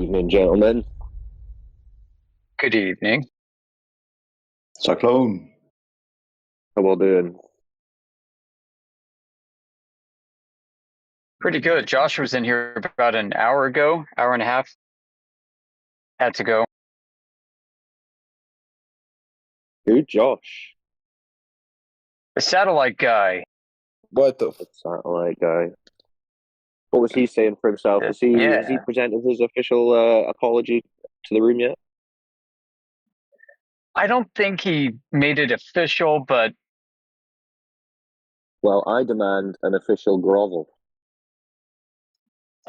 Evening, gentlemen. Good evening. Cyclone. How well doing? Pretty good. Josh was in here about an hour ago, hour and a half. Had to go. Who, Josh? The satellite guy. What the? Satellite guy. What was he saying for himself? Has he Yeah. presented his official apology to the room yet? I don't think he made it official, but Well, I demand an official grovel.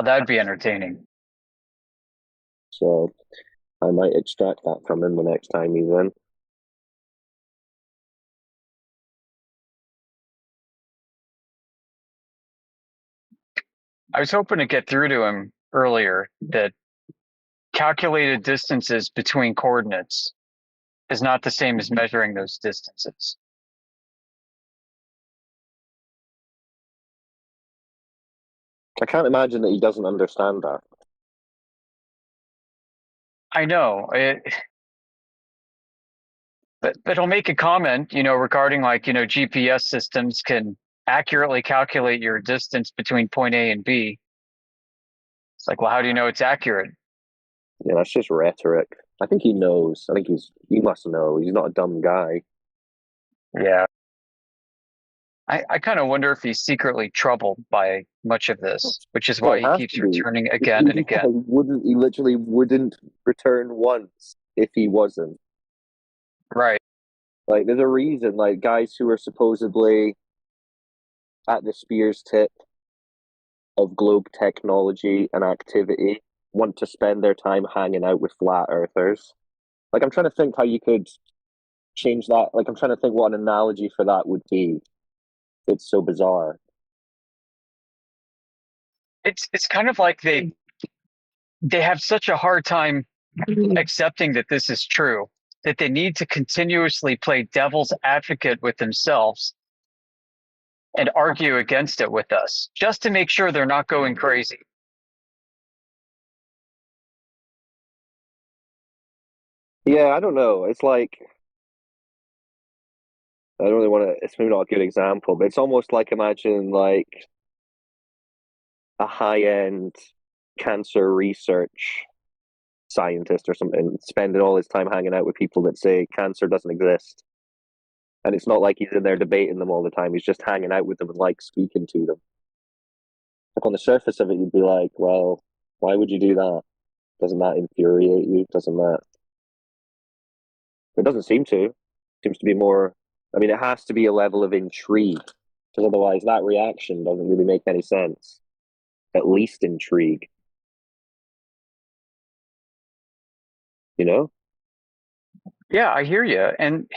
that'd be entertaining. So I might extract that from him the next time he's in. I was hoping to get through to him earlier that calculated distances between coordinates is not the same as measuring those distances. I can't imagine that he doesn't understand that. I know. But he'll make a comment, regarding GPS systems can accurately calculate your distance between point A and B. It's like, well, how do you know it's accurate? Yeah, that's just rhetoric. I think he knows. I think he must know. He's not a dumb guy. Yeah. I kind of wonder if he's secretly troubled by much of this, which is Well, why it he has keeps to be. returning again and again. He literally wouldn't return once if he wasn't. Right. Like, there's a reason, like, guys who are supposedly at the spear's tip of globe technology and activity want to spend their time hanging out with flat earthers. Like, I'm trying to think how you could change that. Like, I'm trying to think what an analogy for that would be. It's so bizarre. It's kind of like they have such a hard time accepting that this is true, that they need to continuously play devil's advocate with themselves and argue against it with us just to make sure they're not going crazy. Yeah, I don't know. It's like, I don't really want to, it's maybe not a good example, but it's almost like imagine like a high-end cancer research scientist or something spending all his time hanging out with people that say cancer doesn't exist. And it's not like he's in there debating them all the time. He's just hanging out with them and like speaking to them. Like on the surface of it, you'd be like, well, why would you do that? Doesn't that infuriate you? Doesn't that? It doesn't seem to. It seems to be more. I mean, it has to be a level of intrigue, because otherwise, that reaction doesn't really make any sense. At least intrigue. You know? Yeah, I hear you. And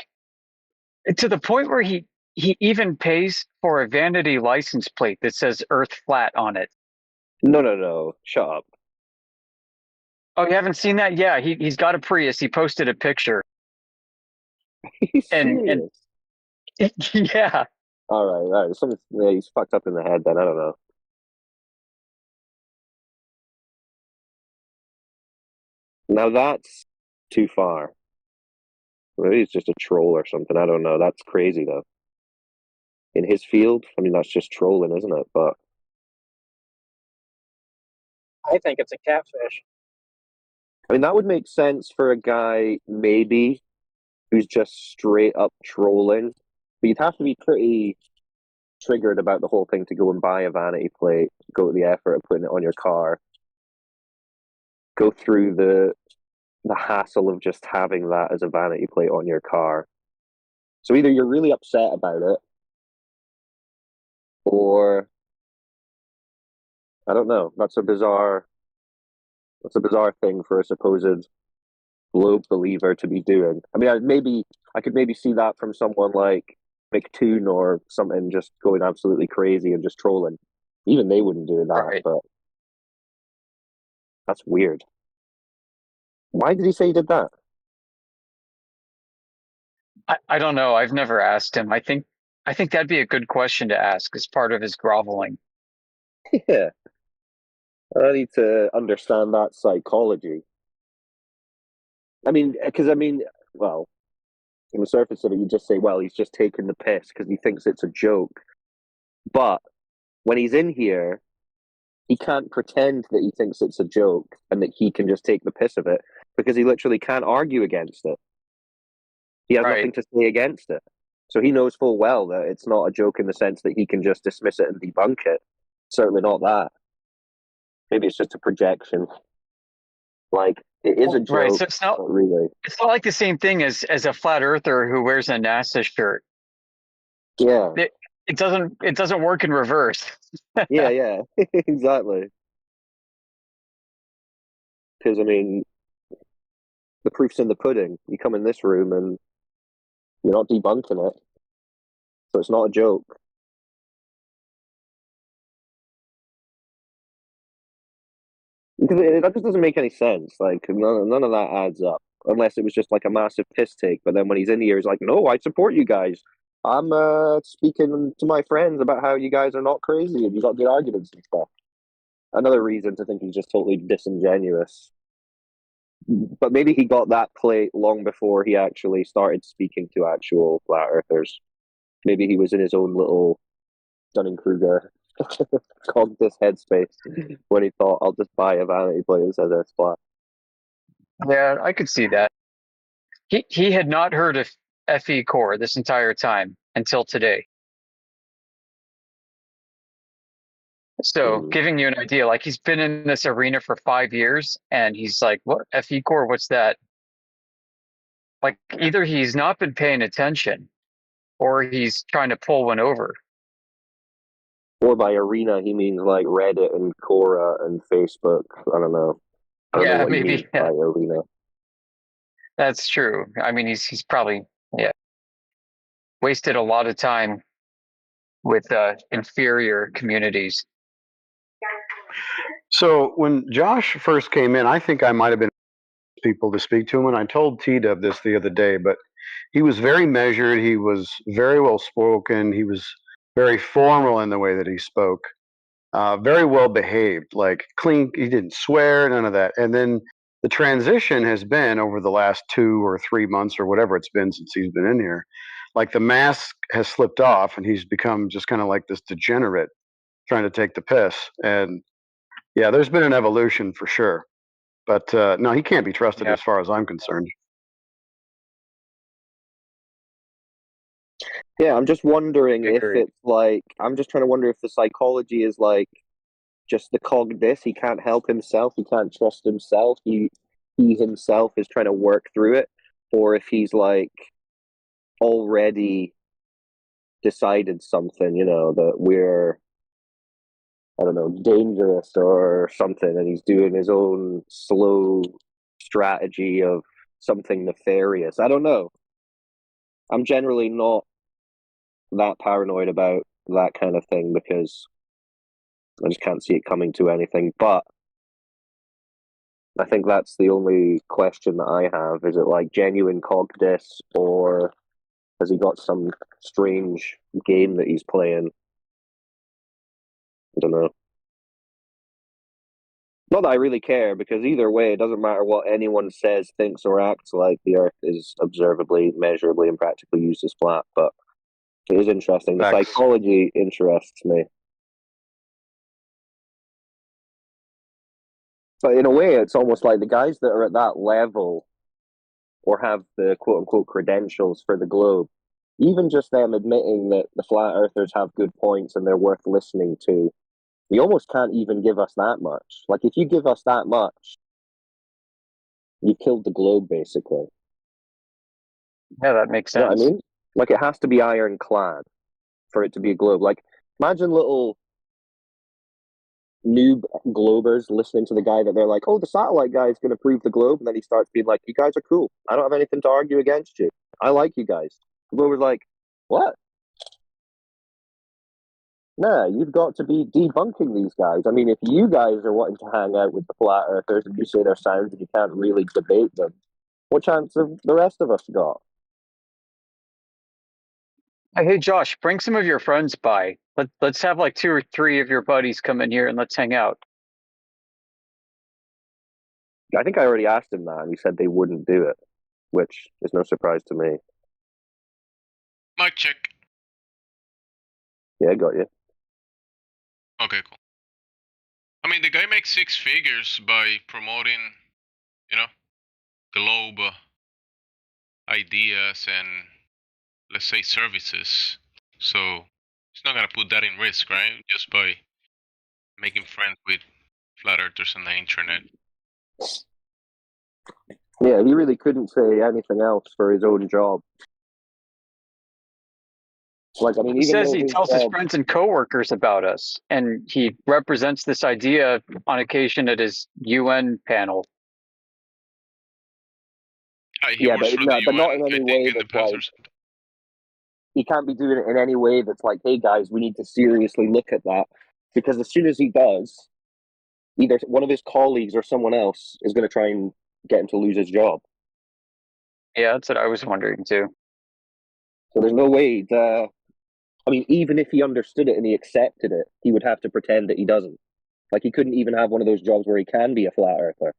to the point where he even pays for a vanity license plate that says Earth flat on it. No, no, no. Shut up. Oh, you haven't seen that? Yeah, he's got a Prius. He posted a picture. He's And serious. yeah. All right. Yeah, he's fucked up in the head. Then I don't know. Now that's too far. Maybe he's just a troll or something. I don't know. That's crazy though. In his field, I mean, that's just trolling, isn't it? But I think it's a catfish. I mean, that would make sense for a guy maybe who's just straight up trolling. But you'd have to be pretty triggered about the whole thing to go and buy a vanity plate, go to the effort of putting it on your car, go through the hassle of just having that as a vanity plate on your car. So either you're really upset about it, or I don't know. That's a bizarre thing for a supposed globe believer to be doing. I mean, I could maybe see that from someone like McToon or something, just going absolutely crazy and just trolling. Even they wouldn't do that, Right. but that's weird. Why did he say he did that? I don't know. I've never asked him. I think that'd be a good question to ask as part of his groveling. Yeah. I need to understand that psychology. Well, on the surface of it, you just say, well, he's just taking the piss because he thinks it's a joke. But when he's in here, he can't pretend that he thinks it's a joke and that he can just take the piss of it because he literally can't argue against it. He has Right. nothing to say against it. So he knows full well that it's not a joke in the sense that he can just dismiss it and debunk it. Certainly not that. Maybe it's just a projection. Like, it is a Right. So joke, but really. it's not like the same thing as a flat earther who wears a NASA shirt. Yeah. It, it doesn't work in reverse. Yeah. Exactly. Because, the proof's in the pudding. You come in this room and you're not debunking it. So it's not a joke. Because that just doesn't make any sense. Like, none of that adds up. Unless it was just like a massive piss take. But then when he's in here, he's like, no, I support you guys. I'm speaking to my friends about how you guys are not crazy and you got good arguments and stuff. Another reason to think he's just totally disingenuous. But maybe he got that plate long before he actually started speaking to actual flat earthers. Maybe he was in his own little Dunning-Kruger called this headspace when he thought, I'll just buy a vanity plate and say it's flat. Yeah, I could see that. He had not heard of FE core this entire time until today. So Mm. giving you an idea, like he's been in this arena for 5 years and he's like, what FE core? What's that? Like either he's not been paying attention or he's trying to pull one over. Or by arena, he means like Reddit and Quora and Facebook. I don't know. I don't know Yeah, what he means maybe. by Yeah, arena. that's true. I mean, he's probably, yeah, wasted a lot of time with inferior communities. So when Josh first came in, I think I might have been people to speak to him, and I told T-Dub this the other day, but he was very measured. He was very well spoken. He was very formal in the way that he spoke. Very well behaved, like clean. He didn't swear, none of that. And then the transition has been over the last 2 or 3 months or whatever it's been since he's been in here. Like the mask has slipped off, and he's become just kind of like this degenerate trying to take the piss. And yeah, there's been an evolution for sure. But no, he can't be trusted Yeah, as far as I'm concerned. Yeah, I'm just wondering I if agree. it's like, I'm just trying to wonder if the psychology is like just the cog this. He can't help himself. He can't trust himself. He himself is trying to work through it. Or if he's like already decided something, that we're, I don't know, dangerous or something, and he's doing his own slow strategy of something nefarious. I don't know. I'm generally not that paranoid about that kind of thing because I just can't see it coming to anything. But I think that's the only question that I have. Is it like genuine cogdice, or has he got some strange game that he's playing? I don't know. Not that I really care, because either way, it doesn't matter what anyone says, thinks, or acts like. The Earth is observably, measurably, and practically used as flat. But it is interesting. The Facts. psychology interests me. But in a way, it's almost like the guys that are at that level or have the quote unquote credentials for the globe, even just them admitting that the flat earthers have good points and they're worth listening to, you almost can't even give us that much. Like, if you give us that much, you've killed the globe, basically. Yeah, that makes You know what I sense. mean? Like, it has to be ironclad for it to be a globe. Like, imagine little noob globers listening to the guy that they're like, oh, the satellite guy is going to prove the globe. And then he starts being like, you guys are cool. I don't have anything to argue against you. I like you guys. The glober's like, what? Nah, you've got to be debunking these guys. I mean, if you guys are wanting to hang out with the flat earthers and you say they're sound and you can't really debate them, what chance have the rest of us got? Hey, Josh, bring some of your friends by. Let's have like 2 or 3 of your buddies come in here and let's hang out. I think I already asked him that, and he said they wouldn't do it, which is no surprise to me. Mic check. Yeah, I got you. Okay, cool. I mean, the guy makes six figures by promoting, you know, globe ideas and, let's say, services. So he's not gonna put that in risk, right? Just by making friends with flat earthers on the internet. Yeah, he really couldn't say anything else for his own job. Like, I mean, He even says though he his tells his job, friends and coworkers about us, and he represents this idea on occasion at his UN panel. He yeah, works but for no, the but not UN, in I any think, way in the that's past like or something. he can't be doing it in any way that's like, hey guys, we need to seriously look at that, because as soon as he does, either one of his colleagues or someone else is going to try and get him to lose his job. Yeah, that's what I was wondering too. So there's no way to. I mean, even if he understood it and he accepted it, he would have to pretend that he doesn't. Like, he couldn't even have one of those jobs where he can be a flat earther.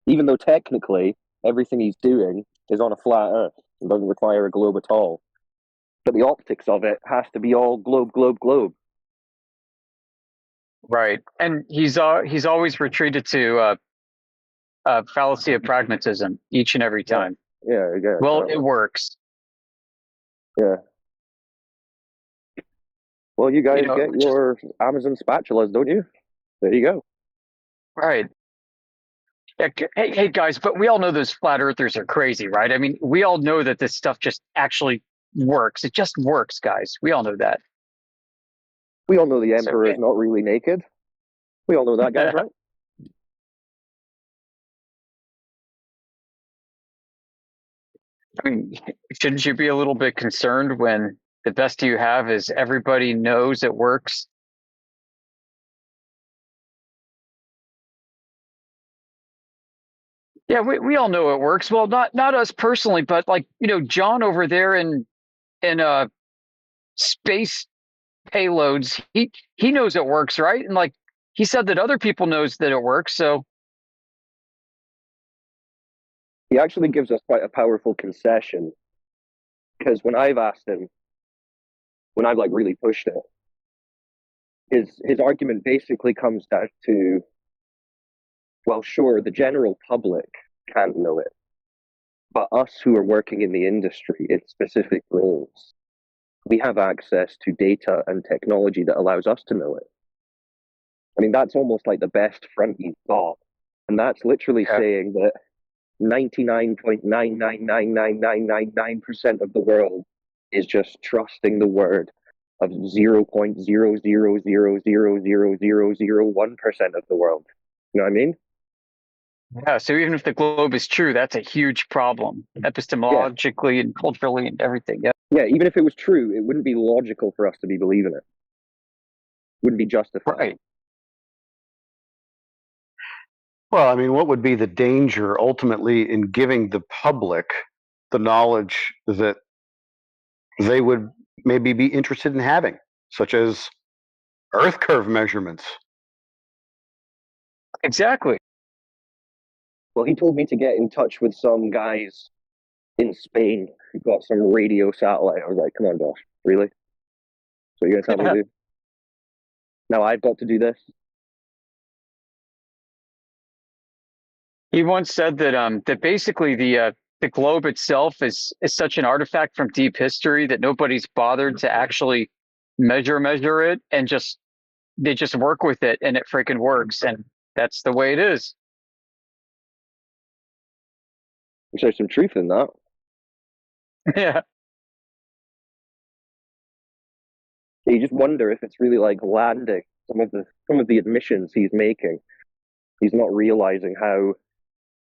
Even though technically everything he's doing is on a flat earth and doesn't require a globe at all. But the optics of it has to be all globe, globe, globe. Right, and he's always retreated to fallacy of pragmatism each and every time. Yeah, yeah. Well, Exactly. it works. Yeah. Well, you guys You know, get your Amazon spatulas, don't you? There you go. right. Yeah, hey guys, but we all know those flat earthers are crazy, right? I mean, we all know that this stuff just actually works. It just works, guys. We all know that. We all know the So, Emperor is not really naked. We all know that, guys, yeah. right? I mean, shouldn't you be a little bit concerned when the best you have is everybody knows it works? Yeah, we all know it works. Well, not us personally, but like, John over there in space payloads, he knows it works, right? And like he said that other people knows that it works. So He actually gives us quite a powerful concession, because when I've asked him, when I've like really pushed it, his argument basically comes down to, well, sure, the general public can't know it, but us who are working in the industry in specific roles, we have access to data and technology that allows us to know it. I mean, that's almost like the best front you've got. And that's literally yeah, saying that 99.9999999% of the world is just trusting the word of 0.000000001% of the world. You know what I mean? yeah. So even if the globe is true, that's a huge problem Yeah. epistemologically and culturally and everything. Yeah. Yeah, even if it was true, it wouldn't be logical for us to be believing it. Wouldn't be justified. Right. Well, I mean, what would be the danger ultimately in giving the public the knowledge that they would maybe be interested in having, such as Earth curve measurements? Exactly. Well, he told me to get in touch with some guys in Spain who got some radio satellite. I was like, come on, Josh, really? So you're gonna tell me to do? Now I've got to do this? He once said that basically the globe itself is such an artifact from deep history that nobody's bothered to actually measure it, and they just work with it and it freaking works, and that's the way it is. There's some truth in that. Yeah. You just wonder if it's really like landing. Some of the admissions he's making, he's not realizing how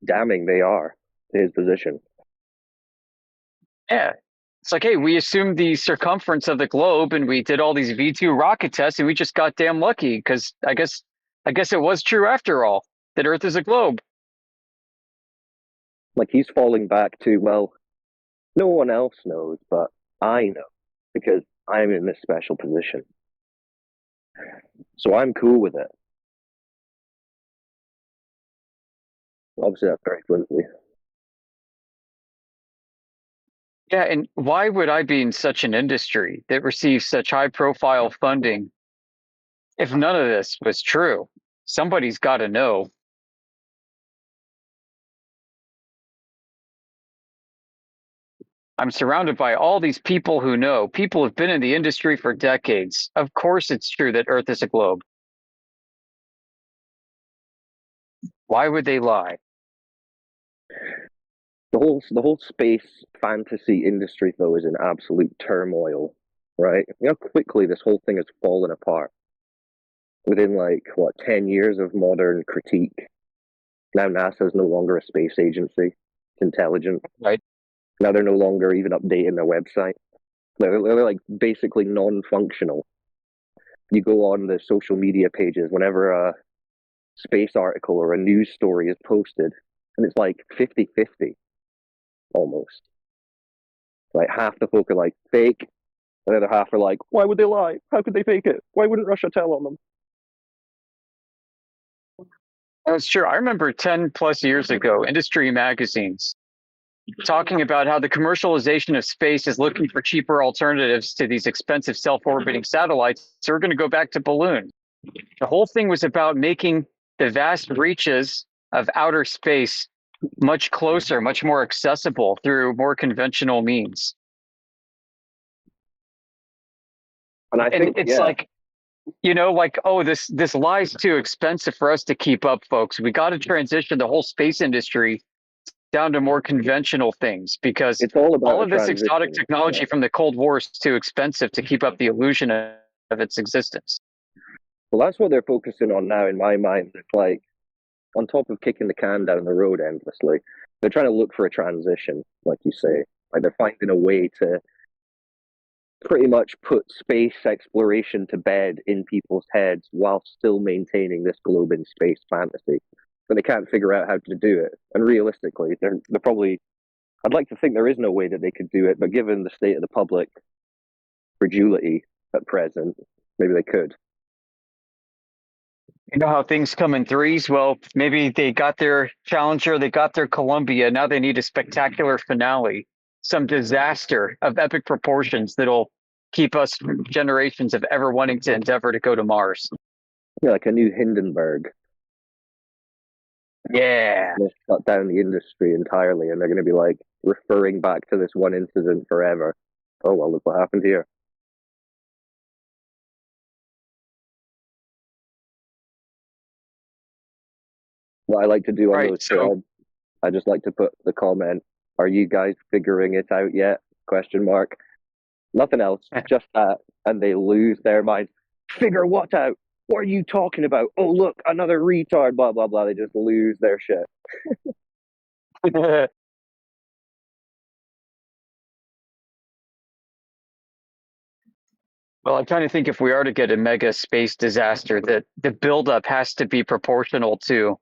damning they are to his position. Yeah. It's like, hey, we assumed the circumference of the globe and we did all these V2 rocket tests and we just got damn lucky because I guess it was true after all that Earth is a globe. Like, he's falling back to, well, no one else knows, but I know, because I'm in this special position. So I'm cool with it. Obviously, that's very flimsy. Yeah, and why would I be in such an industry that receives such high profile funding if none of this was true? Somebody's got to know. I'm surrounded by all these people who know. People have been in the industry for decades. Of course, it's true that Earth is a globe. Why would they lie? The whole space fantasy industry though is in absolute turmoil, right? You know how quickly this whole thing has fallen apart within like what 10 years of modern critique. Now NASA is no longer a space agency; it's intelligent. Right. Now they're no longer even updating their website. They're like basically non-functional. You go on the social media pages whenever a space article or a news story is posted, and it's like 50-50 almost. Like half the folk are like fake, and the other half are like, why would they lie? How could they fake it? Why wouldn't Russia tell on them? That's true. I remember 10 plus years ago, industry magazines talking about how the commercialization of space is looking for cheaper alternatives to these expensive self orbiting satellites. So we're going to go back to balloon. The whole thing was about making the vast reaches of outer space much closer, much more accessible through more conventional means. And I And think, it's yeah, like, like, oh, this lie's too expensive for us to keep up, folks. We got to transition the whole space industry down to more conventional things because it's all about all a of this exotic transition. technology Yeah. from the Cold War is too expensive to keep up the illusion of its existence. Well, that's what they're focusing on now in my mind. It's like, on top of kicking the can down the road endlessly, they're trying to look for a transition, like you say. Like they're finding a way to pretty much put space exploration to bed in people's heads while still maintaining this globe in space fantasy. But they can't figure out how to do it. And realistically, they're probably. I'd like to think there is no way that they could do it, but given the state of the public credulity at present, maybe they could. You know how things come in threes? Well, maybe they got their Challenger, they got their Columbia. Now they need a spectacular finale, some disaster of epic proportions that'll keep us generations of ever wanting to endeavor to go to Mars. Yeah, like a new Hindenburg. Yeah. They'll shut down the industry entirely, and they're going to be like referring back to this one incident forever. Oh well, look what happened here. What I like to do on Right. those So threads, I just like to put the comment, "Are you guys figuring it out yet?" Question mark. Nothing else, just that, and they lose their mind. Figure what out? What are you talking about? Oh look, another retard. Blah blah blah. They just lose their shit. well, I kind of think if we are to get a mega space disaster, that the buildup has to be proportional to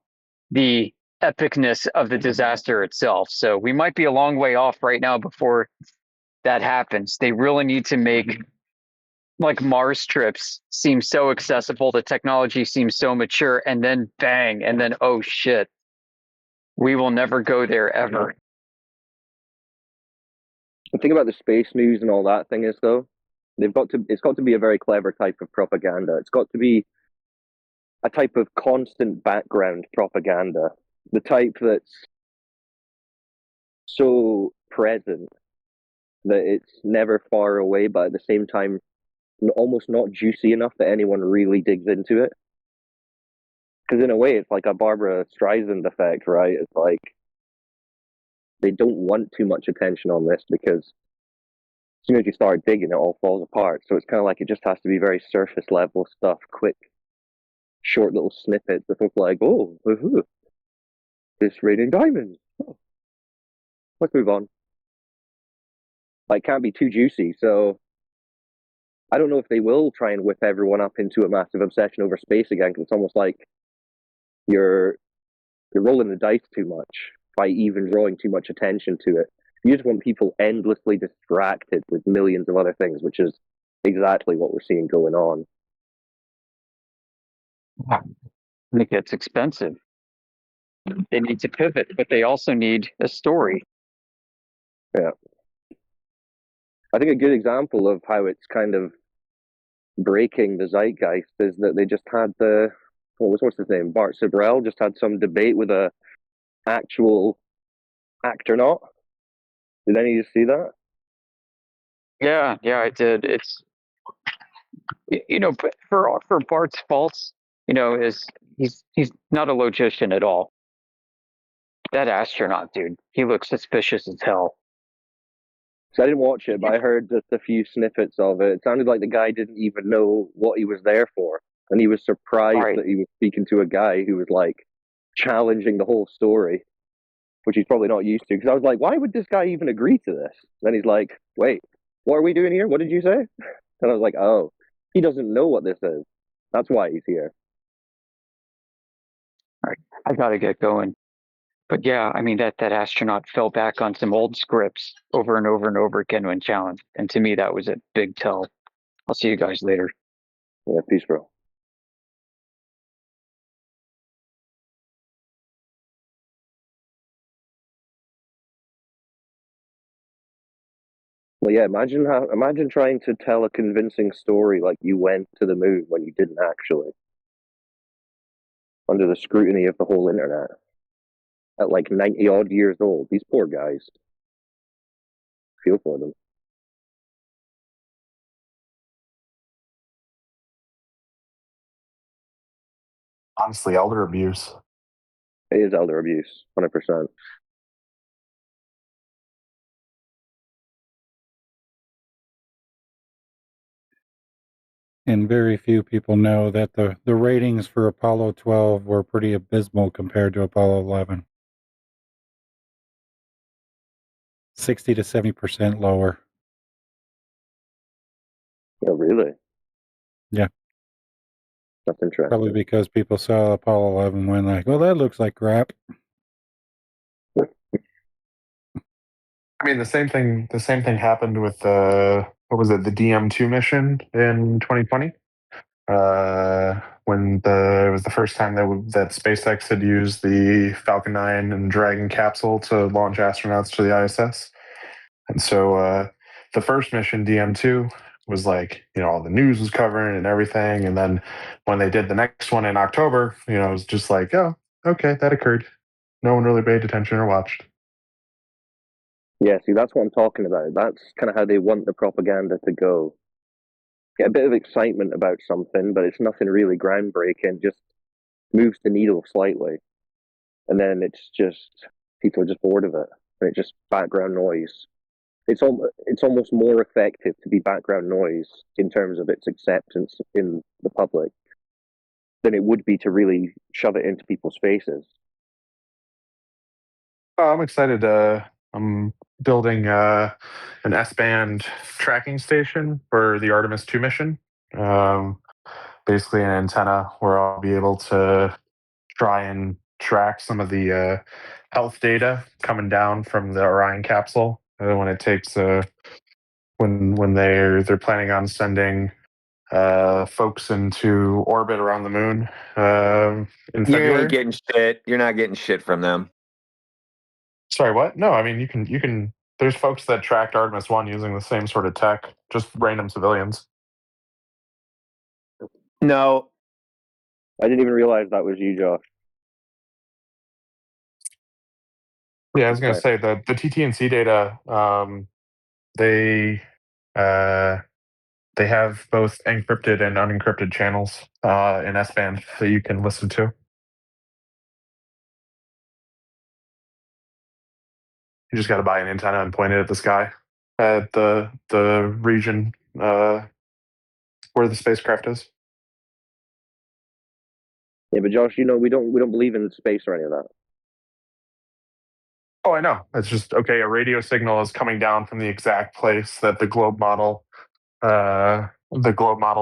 the epicness of the disaster itself. So we might be a long way off right now before that happens. They really need to make like Mars trips seem so accessible, the technology seems so mature, and then bang, and then oh shit, we will never go there ever. The thing about the space news and all that thing is though, it's got to be a very clever type of propaganda. It's got to be a type of constant background propaganda. The type that's so present that it's never far away, but at the same time almost not juicy enough that anyone really digs into it. Because in a way, it's like a Barbara Streisand effect, right? It's like they don't want too much attention on this because as soon as you start digging, it all falls apart. So it's kind of like it just has to be very surface level stuff, quick, short little snippets that look like, oh, it's raining diamonds. Oh, let's move on. Like, can't be too juicy. So I don't know if they will try and whip everyone up into a massive obsession over space again, because it's almost like you're rolling the dice too much by even drawing too much attention to it. You just want people endlessly distracted with millions of other things, which is exactly what we're seeing going on. I think it's expensive. They need to pivot, but they also need a story. Yeah. I think a good example of how it's kind of breaking the zeitgeist is that they just had what's his name? Bart Sibrel just had some debate with a actual actor. Did any of you see that? Yeah, I did. It's but for Bart's faults, is he's not a logician at all. That astronaut dude, he looks suspicious as hell. So I didn't watch it, but I heard just a few snippets of it. It sounded like the guy didn't even know what he was there for, and he was surprised Right. that he was speaking to a guy who was like challenging the whole story, which he's probably not used to. Because I was like, why would this guy even agree to this? Then he's like, wait, what are we doing here? What did you say? And I was like, oh, he doesn't know what this is. That's why he's here. All right, I gotta get going. But yeah, I mean that astronaut fell back on some old scripts over and over and over again when challenged, and to me that was a big tell. I'll see you guys later. Yeah, peace, bro. Well, yeah, imagine trying to tell a convincing story like you went to the moon when you didn't actually, under the scrutiny of the whole internet, at like 90 odd years old. These poor guys. Feel for them. Honestly, elder abuse. It is elder abuse, 100%. And very few people know that the ratings for Apollo 12 were pretty abysmal compared to Apollo 11. 60 to 70% lower. Oh, really? Yeah. That's interesting. Probably because people saw Apollo 11 and went like, well, that looks like crap. I mean, the same thing happened with what was it, the DM2 mission in 2020, when it was the first time that SpaceX had used the Falcon 9 and Dragon capsule to launch astronauts to the ISS. And so the first mission, DM2, was like, all the news was covering and everything. And then when they did the next one in October, it was just like, oh, okay, that occurred. No one really paid attention or watched. Yeah, see, that's what I'm talking about. That's kind of how they want the propaganda to go. Get a bit of excitement about something, but it's nothing really groundbreaking, just moves the needle slightly. And then it's just, people are just bored of it. And it's just background noise. It's almost more effective to be background noise in terms of its acceptance in the public than it would be to really shove it into people's faces. Oh, I'm excited. I'm building an S-band tracking station for the Artemis 2 mission. Basically, an antenna where I'll be able to try and track some of the health data coming down from the Orion capsule when it takes when they're planning on sending folks into orbit around the moon in February. You ain't getting shit. You're not getting shit from them. Sorry, what? No, I mean you can. There's folks that tracked Artemis 1 using the same sort of tech, just random civilians. No, I didn't even realize that was you, Josh. Yeah, I was going to Okay. say the TT&C data. They have both encrypted and unencrypted channels in S-band that you can listen to. You just got to buy an antenna and point it at the sky at the region where the spacecraft is. Yeah, but Josh, we don't believe in space or any of that. Oh, I know. It's just okay. A radio signal is coming down from the exact place that the globe model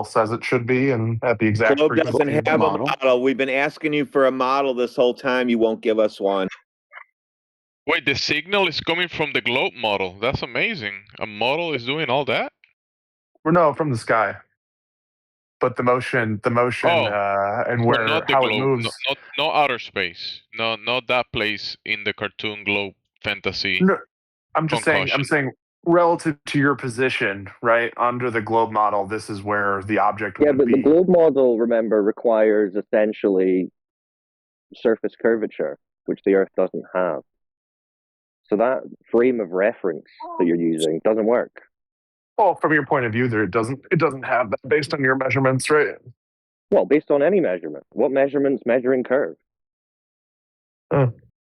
says it should be, and at the exact Globe frequency doesn't of the have a model. model. We've been asking you for a model this whole time. You won't give us one. Wait, the signal is coming from the globe model. That's amazing. A model is doing all that? Or no, from the sky. but the motion, Oh, and so where not the how it globe, moves. not outer space, not that place in the cartoon globe fantasy No, I'm concussion. saying relative to your position, right under the globe model, this is where the object Yeah, would but the be. globe model, remember, requires essentially surface curvature, which the Earth doesn't have. So that frame of reference that you're using doesn't work. Well, from your point of view, there it doesn't have that based on your measurements, right? Well, based on any measurement. What measurement's measuring curve?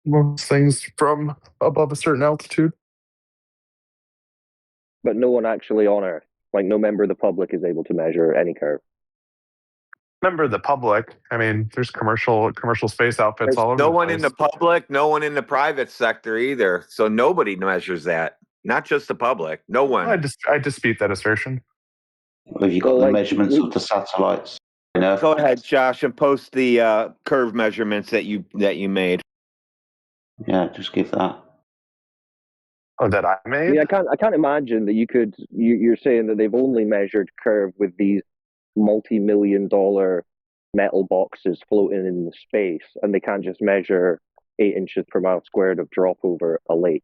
Most things from above a certain altitude. But no one actually on Earth, like no member of the public, is able to measure any curve. Member of the public. I mean, there's commercial space outfits There's all over no the one place. in the public, no one in the private sector either. So nobody measures that. Not just the public. No one. I dispute that assertion. Have you got Well, the like, measurements of the satellites? Go ahead, Josh, and post the curve measurements that you made. Yeah, just give that. Oh, that I I made? mean, I can't imagine that you're saying that they've only measured curve with these multi-million-dollar metal boxes floating in space, and they can't just measure 8 inches per mile squared of drop over a lake.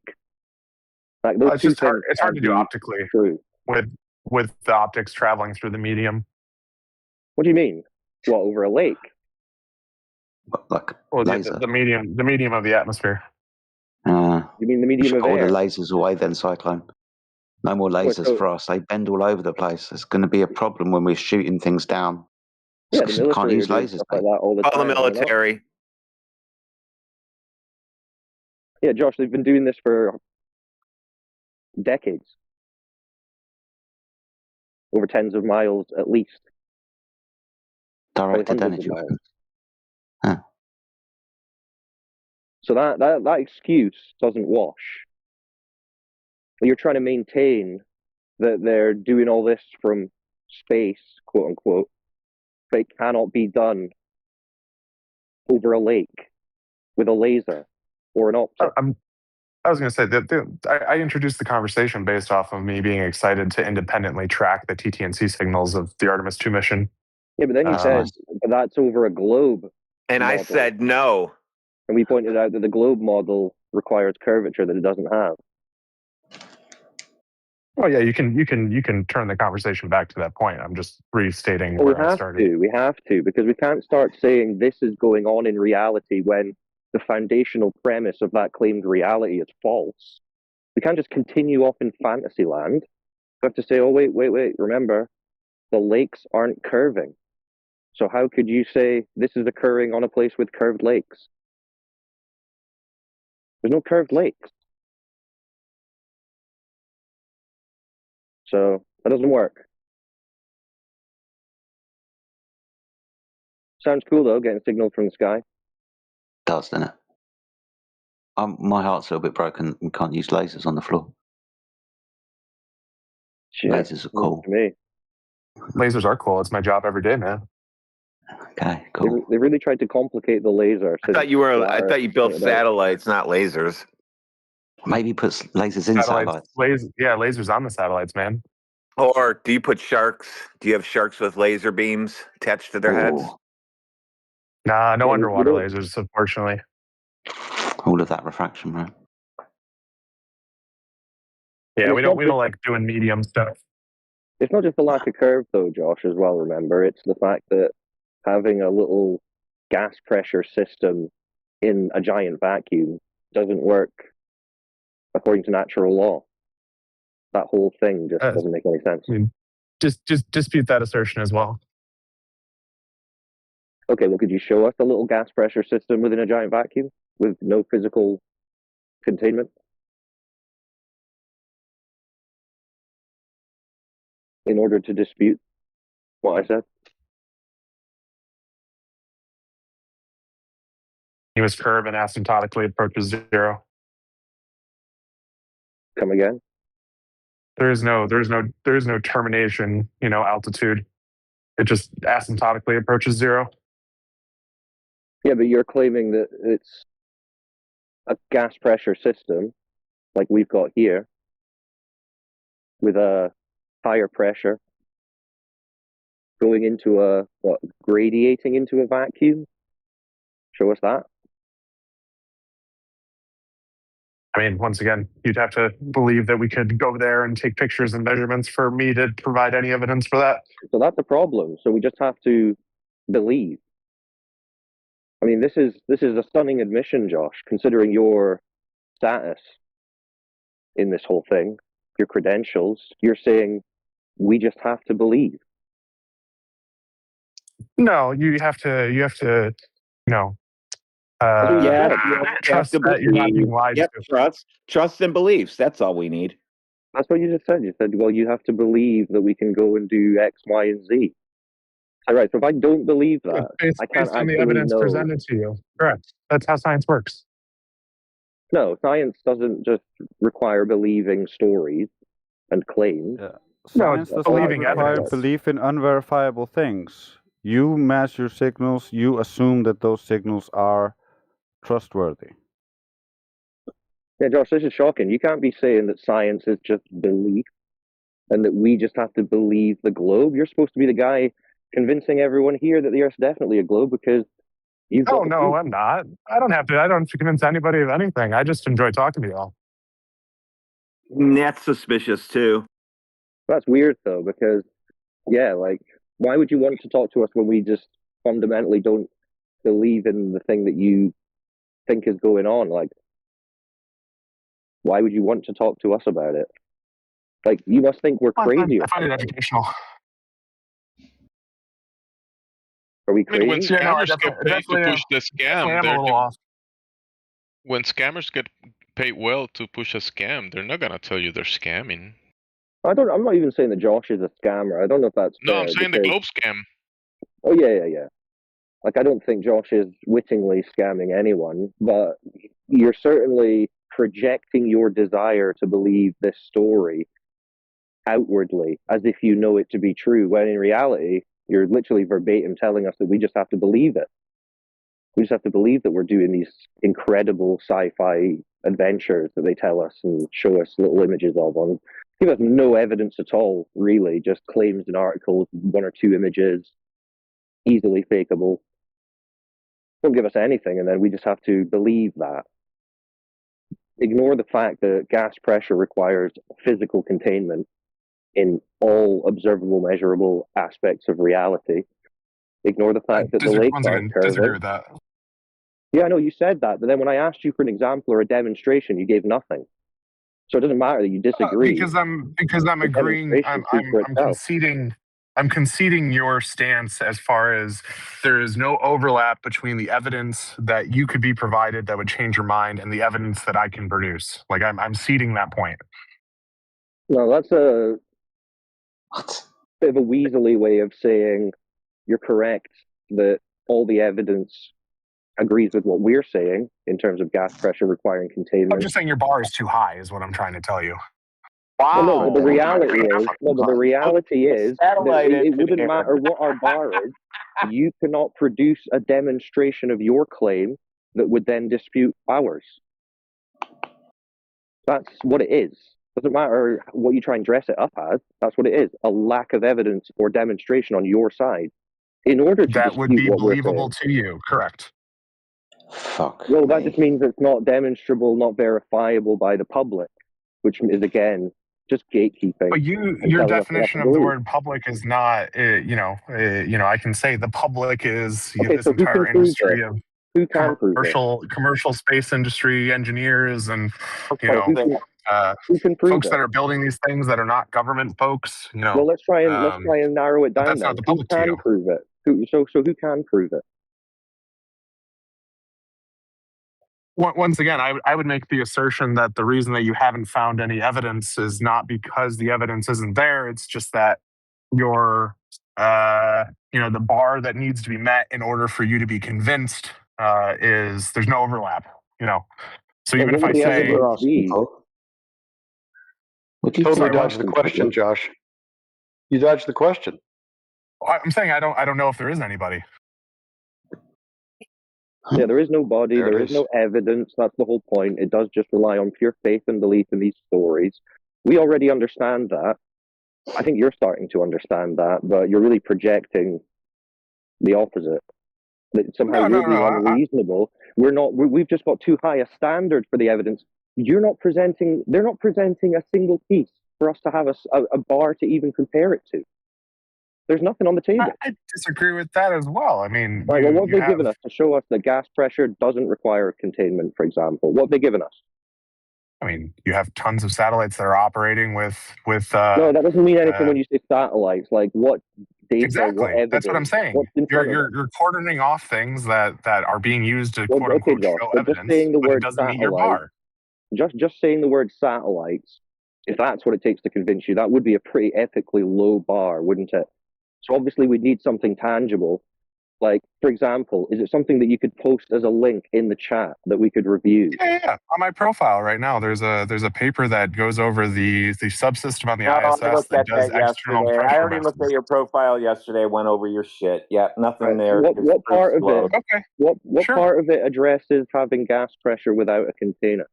Like those It's two just hard. things It's hard to can't do be optically true. with the optics traveling through the medium. What do you mean? What, over a lake? Like Well, laser. the medium of the atmosphere. You mean the medium of All air? the lasers away then, Cyclone. No more lasers so- for us. They bend all over the place. It's going to be a problem when we're shooting things down. Yeah, the military Can't are use doing lasers, stuff mate. like that all the Call time. the are they not? military. Yeah, Josh, they've been doing this for decades. Over tens of miles at least. Probably Directed hundreds of energy. miles. Huh. So that excuse doesn't wash. You're trying to maintain that they're doing all this from space, quote unquote, but it cannot be done over a lake with a laser or an optic. I was going to say that I introduced the conversation based off of me being excited to independently track the TTNC signals of the Artemis 2 mission. Yeah, but then you said that's over a globe. And model. I said no. And we pointed out that the globe model requires curvature that it doesn't have. Oh yeah, you can turn the conversation back to that point. I'm just restating Well, where I started. We have to, because we can't start saying this is going on in reality when the foundational premise of that claimed reality is false. We can't just continue off in fantasy land. We have to say, oh, wait, remember, the lakes aren't curving. So how could you say this is occurring on a place with curved lakes? There's no curved lakes. So that doesn't work. Sounds cool, though, getting signal from the sky. Does, doesn't it? My heart's a little bit broken. We can't use lasers on the floor. Shit. Lasers are cool. To me. Lasers are cool. It's my job every day, man. Okay, cool. They really tried to complicate the laser. I thought you built satellites, not lasers. Maybe puts lasers in satellites. Lasers on the satellites, man. Or do you put sharks? Do you have sharks with laser beams attached to their heads? Nah, no underwater lasers, unfortunately. All of that refraction, right? Yeah, we don't like doing medium stuff. It's not just the lack of curve, though, Josh, as well, remember. It's the fact that having a little gas pressure system in a giant vacuum doesn't work according to natural law. That whole thing just doesn't make any sense. I mean, just dispute that assertion as well. Okay, well, could you show us a little gas pressure system within a giant vacuum with no physical containment? In order to dispute what I said? Continuous curve and asymptotically approaches zero. Come again? There's no termination, altitude. It just asymptotically approaches zero. Yeah, but you're claiming that it's a gas pressure system like we've got here with a higher pressure going into gradiating into a vacuum? Show us that. I mean, once again, you'd have to believe that we could go there and take pictures and measurements for me to provide any evidence for that. So that's a problem. So we just have to believe. I mean, this is a stunning admission, Josh, considering your status in this whole thing, your credentials. You're saying we just have to believe. No, you have to, you know, That's what you said. You have trust to that you're not being believe. lied Yep, to. trust and beliefs. That's all we need. That's what you just said. You said, well, you have to believe that we can go and do X, Y, and Z. All right. So if I don't believe that, I can't Based on the actually evidence know. presented to you. Correct. That's how science works. No, science doesn't just require believing stories and claims. Yeah. No, Science it's does not believing require evidence. belief in unverifiable things. You measure signals, you assume that those signals are trustworthy. Yeah, Josh, this is shocking. You can't be saying that science is just belief and that we just have to believe the globe. You're supposed to be the guy convincing everyone here that the Earth's definitely a globe because you've got Oh, the no, proof. I'm not. I don't have to convince anybody of anything. I just enjoy talking to you all. That's suspicious too. That's weird though, because yeah, like why would you want to talk to us when we just fundamentally don't believe in the thing that you think is going on? Like, why would you want to talk to us about it? Like, you must think we're crazy. I find it educational. Are we I mean, when crazy? Yeah, no, I scammers get paid to definitely push the scam, am a they're little off. when scammers get paid well to push a scam, they're not gonna tell you they're scamming. I'm not even saying that Josh is a scammer. I don't know if that's No, fair. I'm saying the globe scam. Oh yeah. Like, I don't think Josh is wittingly scamming anyone, but you're certainly projecting your desire to believe this story outwardly as if you know it to be true, when in reality, you're literally verbatim telling us that we just have to believe it. We just have to believe that we're doing these incredible sci-fi adventures that they tell us and show us little images of on. Give us no evidence at all, really, just claims in articles, one or two images, easily fakeable. Don't give us anything, and then we just have to believe that. Ignore the fact that gas pressure requires physical containment in all observable, measurable aspects of reality. Ignore the fact that the lakes aren't curving. Disagree with that. Yeah, I know you said that, but then when I asked you for an example or a demonstration, you gave nothing. So it doesn't matter that you disagree. Because I'm The agreeing. demonstration speaks for itself. I'm conceding your stance as far as there is no overlap between the evidence that you could be provided that would change your mind and the evidence that I can produce. Like I'm ceding that point. No, that's a What? bit of a weaselly way of saying you're correct that all the evidence agrees with what we're saying in terms of gas pressure requiring containment. I'm just saying your bar is too high, is what I'm trying to tell you. Well, no, but the Wow. reality is that it wouldn't matter what our bar is. You cannot produce a demonstration of your claim that would then dispute ours. That's what it is. Doesn't matter what you try and dress it up as. That's what it is. A lack of evidence or demonstration on your side in order to That would dispute be what we're believable saying. to you, correct? Fuck. Well, that me. just means it's not demonstrable, not verifiable by the public, which is again just gatekeeping. But your definition of the word public is not, I can say the public is Okay, this so who entire can prove industry it? of Who can prove it? commercial space industry engineers and Who can prove folks it? that are building these things that are not government folks. Well, let's try and narrow it but down. that's Then not the who public to can you. prove it? So who can prove it? Once again, I would make the assertion that the reason that you haven't found any evidence is not because the evidence isn't there. It's just that your, the bar that needs to be met in order for you to be convinced is there's no overlap. So even if I say, You totally dodged the question, Josh. You dodged the question. I'm saying I don't know if there is anybody. Yeah, there is no body, there is no evidence. That's the whole point. It does just rely on pure faith and belief in these stories. We already understand that. I think you're starting to understand that, but you're really projecting the opposite. That somehow we're being unreasonable. We're not. We've just got too high a standard for the evidence. You're not presenting. They're not presenting a single piece for us to have a bar to even compare it to. There's nothing on the table. I disagree with that as well. I mean, Right. Well, what have you they given us to show us that gas pressure doesn't require containment, for example? What have they given us? I mean, you have tons of satellites that are operating with. No, that doesn't mean anything when you say satellites. Like what data, exactly. what evidence? That's what I'm saying. What's in front of us? You're cordoning off things that are being used to Well, quote okay, unquote Josh, show but evidence, just saying the but it word doesn't meet your satellite, bar. just saying the word satellites, if that's what it takes to convince you, that would be a pretty ethically low bar, wouldn't it? So obviously we'd need something tangible. Like, for example, is it something that you could post as a link in the chat that we could review? Yeah. On my profile right now, there's a paper that goes over the subsystem on the ISS I looked that at does that external yesterday. I pressure already looked at measurements. your profile yesterday. Went over your shit. Yeah, nothing Right. there. What part of it? Okay. What Sure. part of it addresses having gas pressure without a container?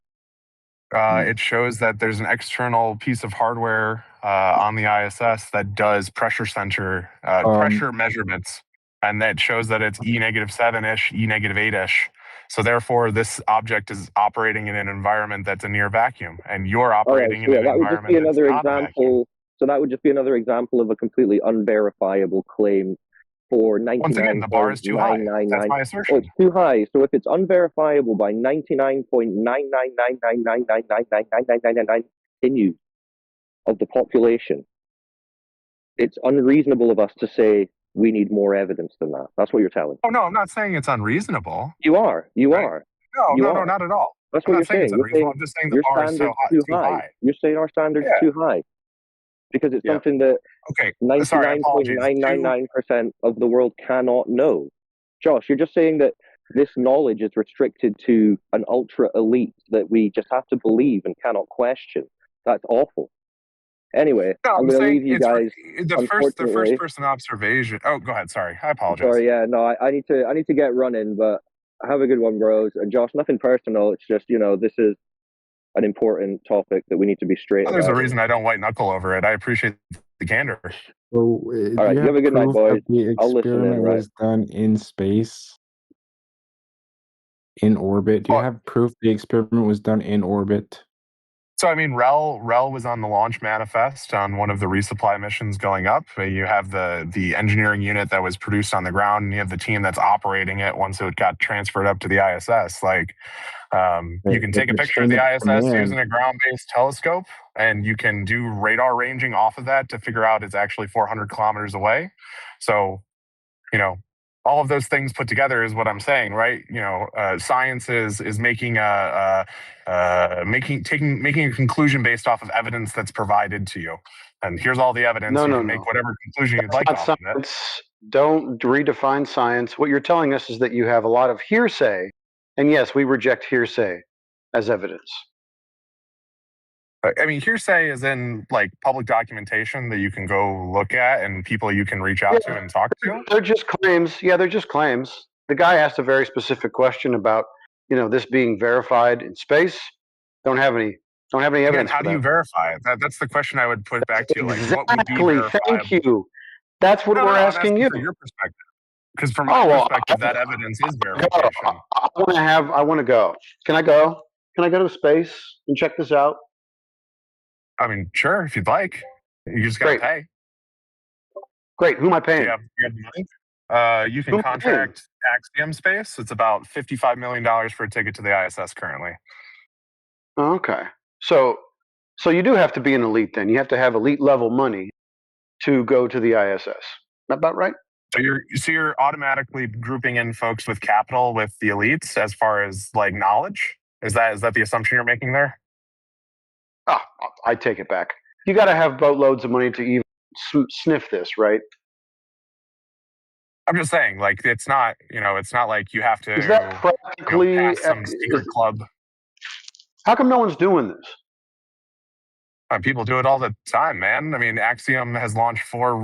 It shows that there's an external piece of hardware on the ISS that does pressure sensor pressure measurements, and that shows that it's E-7-ish, E-8-ish. So therefore, this object is operating in an environment that's a near vacuum, and you're operating in an that would just be environment that's another not a vacuum. example. So that would just be another example of a completely unverifiable claim for Once again, the bar is too high. That's 99.999. my Oh, assertion. it's too high. So if it's unverifiable by 99.9999999999999 continues of the population, it's unreasonable of us to say we need more evidence than that. That's what you're telling. Oh no, I'm not saying it's unreasonable. You are. You Right? are. No, not at all. That's I'm what not you're saying it's saying. You're saying unreasonable. I'm just saying the your bar is standard's too too high. high. You're saying our standard's Yeah. too high because it's something that Okay. Sorry, apologies. 99.999% of the world cannot know. Josh, you're just saying that this knowledge is restricted to an ultra elite that we just have to believe and cannot question. That's awful. Anyway, No, I'm I'm going to saying leave you it's guys. the first person observation. Oh, go ahead. Sorry, I apologize. Sorry, yeah, no, I need to get running, but have a good one, bros. And Josh, nothing personal. It's just this is an important topic that we need to be straight Well, there's a about. reason I don't white knuckle over it. I appreciate the candor. So, All right, you have a good night, boys. The I'll listen in, experiment right? was done in space, in orbit. Do you have proof the experiment was done in orbit? So, I mean, Rel was on the launch manifest on one of the resupply missions going up. You have the engineering unit that was produced on the ground, and you have the team that's operating it once it got transferred up to the ISS. You can take a picture of the ISS using a ground-based telescope, and you can do radar ranging off of that to figure out it's actually 400 kilometers away. So, all of those things put together is what I'm saying, right? Science is making making a conclusion based off of evidence that's provided to you. And here's all the evidence. You can make whatever conclusion you'd like off of it. Don't redefine science. What you're telling us is that you have a lot of hearsay, and yes, we reject hearsay as evidence. I mean, hearsay is in public documentation that you can go look at and people you can reach out to and talk to. They're just claims. Yeah, they're just claims. The guy asked a very specific question about, this being verified in space. Don't have any evidence. Again, how do you verify it? That's the question I would put back to you. What would be verifiable? Thank you. That's what we're asking you. From your perspective. Because from my perspective, that evidence is verification. I want to go. Can I go? Can I go to space and check this out? I mean, sure, if you'd like. You just got to pay. Great. Who am I paying? Do you have money? You can contract Axiom Space. It's about $55 million for a ticket to the ISS currently. Okay. So you do have to be an elite then. You have to have elite level money to go to the ISS. That about right? So you're automatically grouping in folks with capital with the elites as far as knowledge? Is that the assumption you're making there? Oh, I take it back. You got to have boatloads of money to even sniff this, right? I'm just saying, it's not, it's not like you have to is that practically, pass some secret club. How come no one's doing this? People do it all the time, man. I mean, Axiom has launched four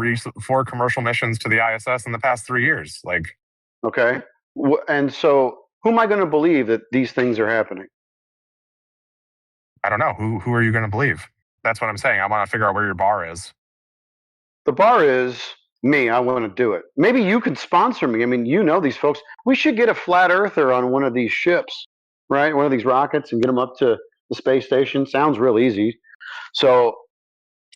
commercial missions to the ISS in the past 3 years. Okay. And so who am I going to believe that these things are happening? I don't know. Who are you going to believe? That's what I'm saying. I want to figure out where your bar is. The bar is me. I want to do it. Maybe you could sponsor me. I mean, you know these folks. We should get a flat earther on one of these ships, right? One of these rockets and get them up to the space station. Sounds real easy. So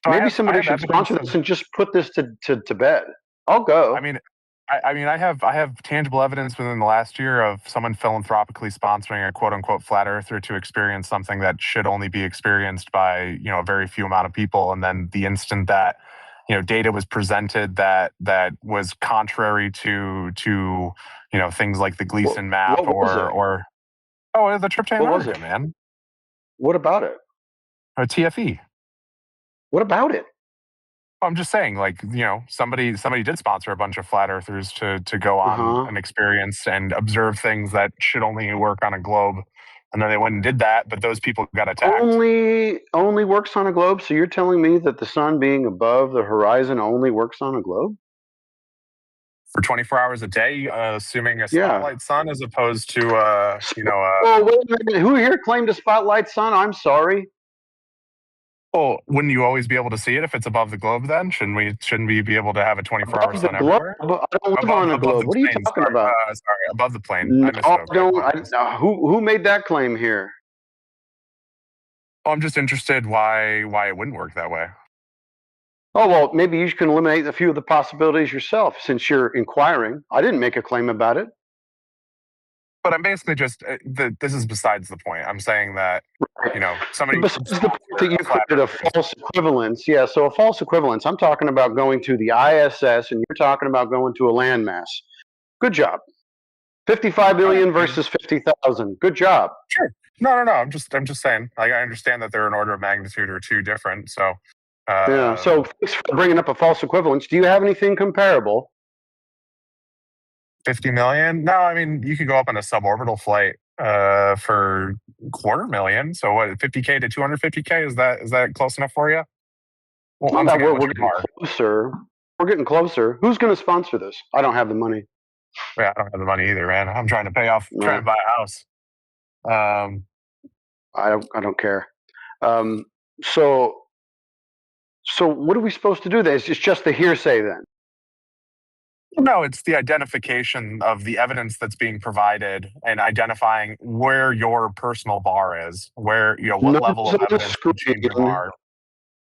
So maybe I somebody have should evidence sponsor of. this and just put this to bed. I'll go. I mean, I have tangible evidence within the last year of someone philanthropically sponsoring a quote unquote flat earther to experience something that should only be experienced by a very few amount of people, and then the instant that data was presented that was contrary to things like the Gleason map what was it? or the trip to What was Antarctica, it? man, What about it? or TFE. What about it? I'm just saying, somebody did sponsor a bunch of flat earthers to go on an experience and observe things that should only work on a globe, and then they went and did that, but those people got attacked. Only works on a globe. So you're telling me that the sun being above the horizon only works on a globe? For 24 hours a day, assuming a Yeah. spotlight sun as opposed to Oh, wait a minute. Who here claimed a spotlight sun? I'm sorry. Well, wouldn't you always be able to see it if it's above the globe? Then shouldn't we be able to have a 24-hour Above the sun globe? everywhere? I don't live on a Above globe. the What are you plane. talking Sorry, about? sorry, above the plane. No, I misspoke. who made that claim here? Well, I'm just interested why it wouldn't work that way. Oh, well, maybe you can eliminate a few of the possibilities yourself since you're inquiring. I didn't make a claim about it. But I'm basically just this is besides the point. I'm saying that somebody Besides the point that you created a false equivalence. Yeah, so a false equivalence. I'm talking about going to the ISS, and you're talking about going to a landmass. Good job. 55 million versus 50,000. Good job. Sure. No. I'm just saying. I understand that they're an order of magnitude or two different. So. Yeah. So thanks for bringing up a false equivalence. Do you have anything comparable? 50 million? No, I mean you could go up on a suborbital flight for $250,000. So what? 50K to 250K? Is that close enough for you? Well, Well, once again, we're getting closer. We're getting closer. Who's going to sponsor this? I don't have the money. Yeah, I don't have the money either, man. I'm trying to trying to buy a house. I don't care. So what are we supposed to do then? It's just the hearsay then? No, it's the identification of the evidence that's being provided and identifying where your personal bar is, where what level of evidence can change your bar.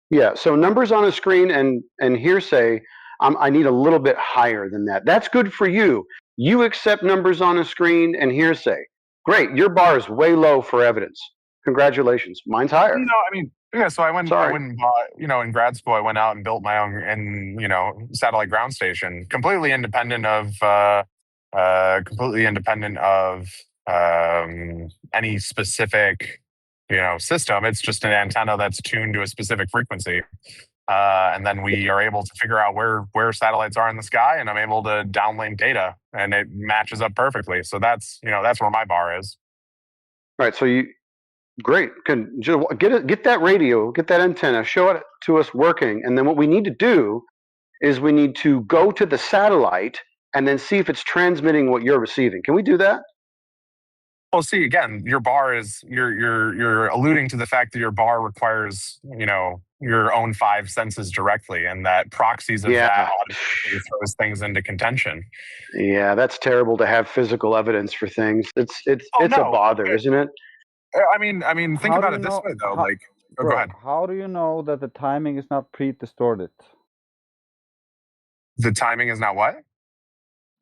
Yeah, so numbers on a screen and hearsay, I need a little bit higher than that. That's good for you. You accept numbers on a screen and hearsay. Great, your bar is way low for evidence. Congratulations. Mine's higher. So I went and bought, in grad school, I went out and built my own, satellite ground station, completely independent of any specific, system. It's just an antenna that's tuned to a specific frequency. And then we are able to figure out where satellites are in the sky, and I'm able to downlink data, and it matches up perfectly. So that's where my bar is. All right. So great. Can get that radio, get that antenna, show it to us working, and then what we need to do is we need to go to the satellite and then see if it's transmitting what you're receiving. Can we do that? Well, see, again, your bar is you're alluding to the fact that your bar requires your own five senses directly, and that proxies of that automatically throws things into contention. Yeah, that's terrible to have physical evidence for things. It's a bother, isn't it? I mean, think about it this way though. Go ahead. How do you know that the timing is not pre-distorted? The timing is not what?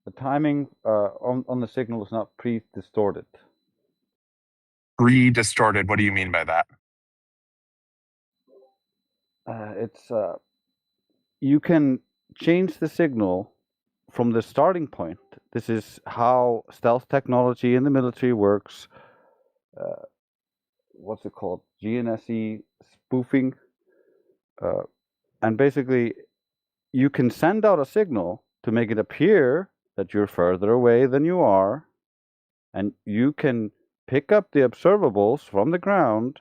The timing on the signal is not pre-distorted. Pre-distorted. What do you mean by that? It's you can change the signal from the starting point. This is how stealth technology in the military works. What's it called? GNSE spoofing. And basically, you can send out a signal to make it appear that you're further away than you are, and you can pick up the observables from the ground,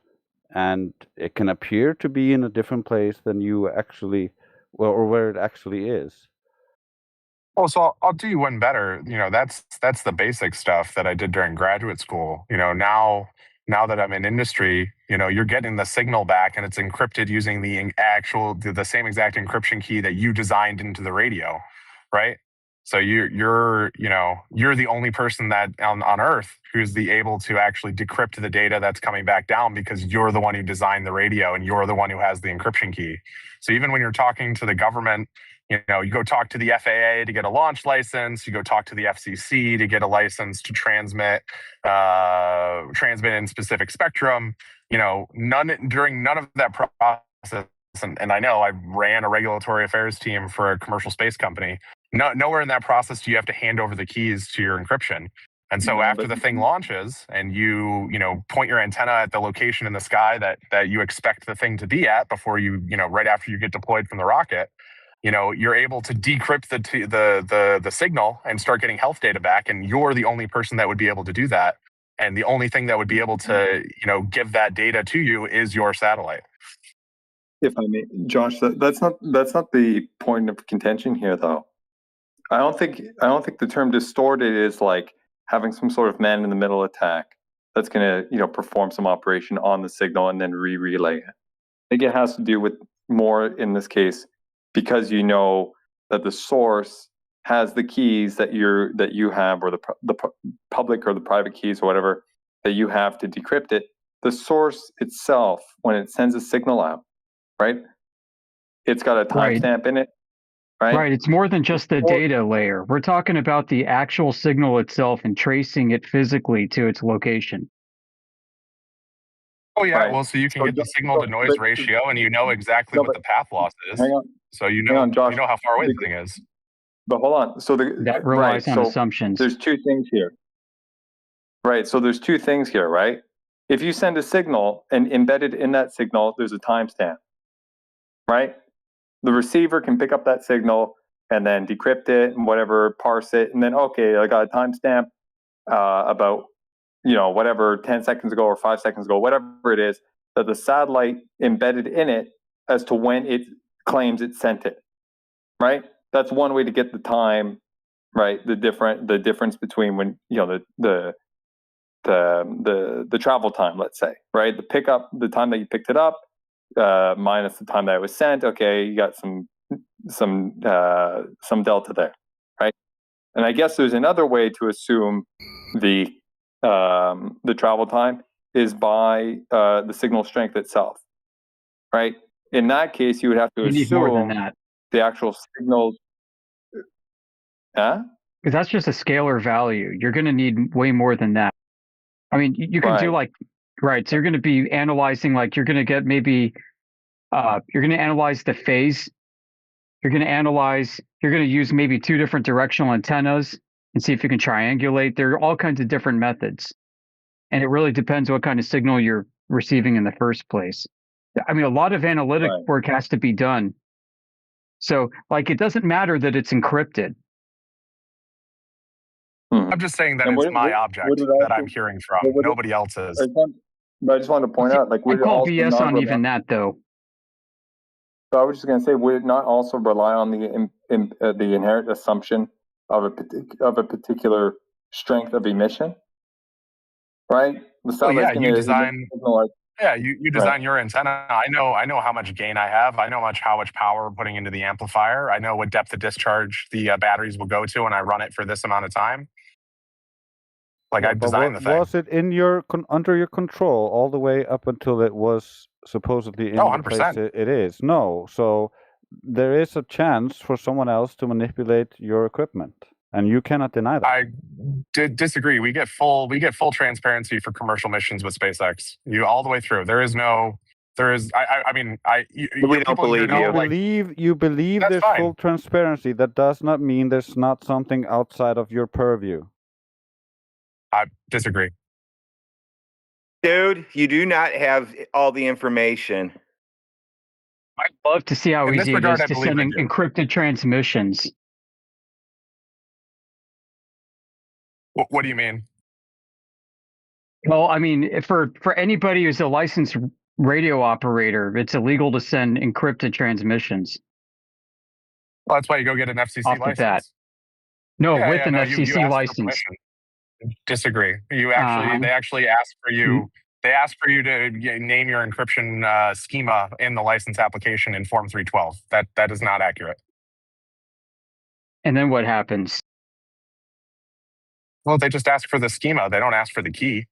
and it can appear to be in a different place than you actually, or where it actually is. Oh, so I'll do you one better. That's the basic stuff that I did during graduate school. Now now that I'm in industry, you're getting the signal back and it's encrypted using the same exact encryption key that you designed into the radio, right? So you're the only person that on Earth who's able to actually decrypt the data that's coming back down, because you're the one who designed the radio and you're the one who has the encryption key. So even when you're talking to the government, you go talk to the FAA to get a launch license, you go talk to the FCC to get a license to transmit in specific spectrum, during none of that process. And I know I ran a regulatory affairs team for a commercial space company. Nowhere in that process do you have to hand over the keys to your encryption. And so after the thing launches and you point your antenna at the location in the sky that you expect the thing to be at before right after you get deployed from the rocket, you're able to decrypt the signal and start getting health data back. And you're the only person that would be able to do that. And the only thing that would be able to, give that data to you is your satellite. If I may, Josh, that's not the point of contention here, though. I don't think the term distorted is like having some sort of man-in-the-middle attack that's going to perform some operation on the signal and then relay it. I think it has to do with more in this case because that the source has the keys that you have, or the public or the private keys or whatever that you have to decrypt it. The source itself, when it sends a signal out, right? It's got a timestamp in it. Right. It's more than just the data layer. We're talking about the actual signal itself and tracing it physically to its location. Oh, yeah. Right. Well, so you can get the signal to noise ratio and exactly what the path loss is. Hang on. So Josh, how far away the thing is. But hold on. So that relies on assumptions. There's two things here. Right. So there's two things here, right? If you send a signal and embedded in that signal, there's a timestamp, right? The receiver can pick up that signal and then decrypt it and whatever, parse it, and then, okay, I got a timestamp about, whatever, 10 seconds ago or 5 seconds ago, whatever it is, that the satellite embedded in it as to when it claims it sent it, right? That's one way to get the time, right? The difference between when, the travel time, let's say, right? The time that you picked it up, minus the time that it was sent. Okay, you got some delta there, right? And I guess there's another way to assume the travel time is by the signal strength itself, right? In that case, you would have to assume need more than that. The actual signals. Because that's just a scalar value. You're going to need way more than that. I mean, you can do so you're going to be analyzing, you're going to get maybe, you're going to analyze the phase. You're going to use maybe 2 different directional antennas and see if you can triangulate. There are all kinds of different methods. And it really depends what kind of signal you're receiving in the first place. I mean, a lot of analytic work has to be done. So, it doesn't matter that it's encrypted. I'm just saying that it's my object that I'm hearing from. Nobody else's. But I just wanted to point out, would it call BS on even that, though? So I was just going to say, would it not also rely on the inherent assumption of a particular strength of emission, right? You design. You design your antenna. I know how much gain I have. I know how much power we're putting into the amplifier. I know what depth of discharge the batteries will go to when I run it for this amount of time. I designed the thing. Was it under your control all the way up until it was supposedly in the place it is? No. So there is a chance for someone else to manipulate your equipment, and you cannot deny that. I disagree. We get full transparency for commercial missions with SpaceX. All the way through. We don't believe you believe there's full transparency. That does not mean there's not something outside of your purview. I disagree. Dude, you do not have all the information. I'd love to see how easy it is to send encrypted transmissions. What do you mean? Well, I mean, for anybody who's a licensed radio operator, it's illegal to send encrypted transmissions. Well, that's why you go get an FCC license. No, with an FCC license. Disagree. They actually ask for you They ask for you to name your encryption schema in the license application in Form 312. That is not accurate. And then what happens? Well, they just ask for the schema. They don't ask for the key.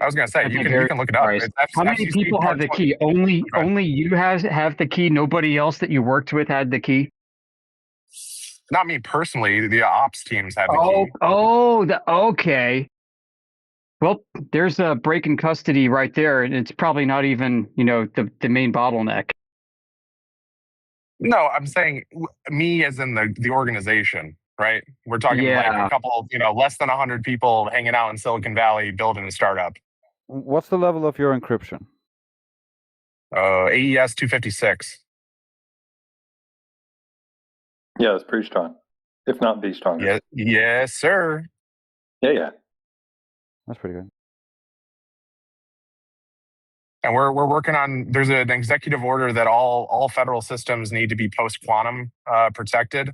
I was going to say, you can look it up. It's How many FCC people have Part the 20. key? Only Okay. only you have the key. Nobody else that you worked with had the key. Not me personally. The ops teams have the key. Okay. Well, there's a break in custody right there, and it's probably not even the main bottleneck. No, I'm saying me as in the organization, right? We're talking like a couple, less than 100 people hanging out in Silicon Valley building a startup. What's the level of your encryption? AES 256. Yeah, it's pretty strong, if not the strongest. Yes, sir. Yeah. That's pretty good. And we're working on. There's an executive order that all federal systems need to be post quantum protected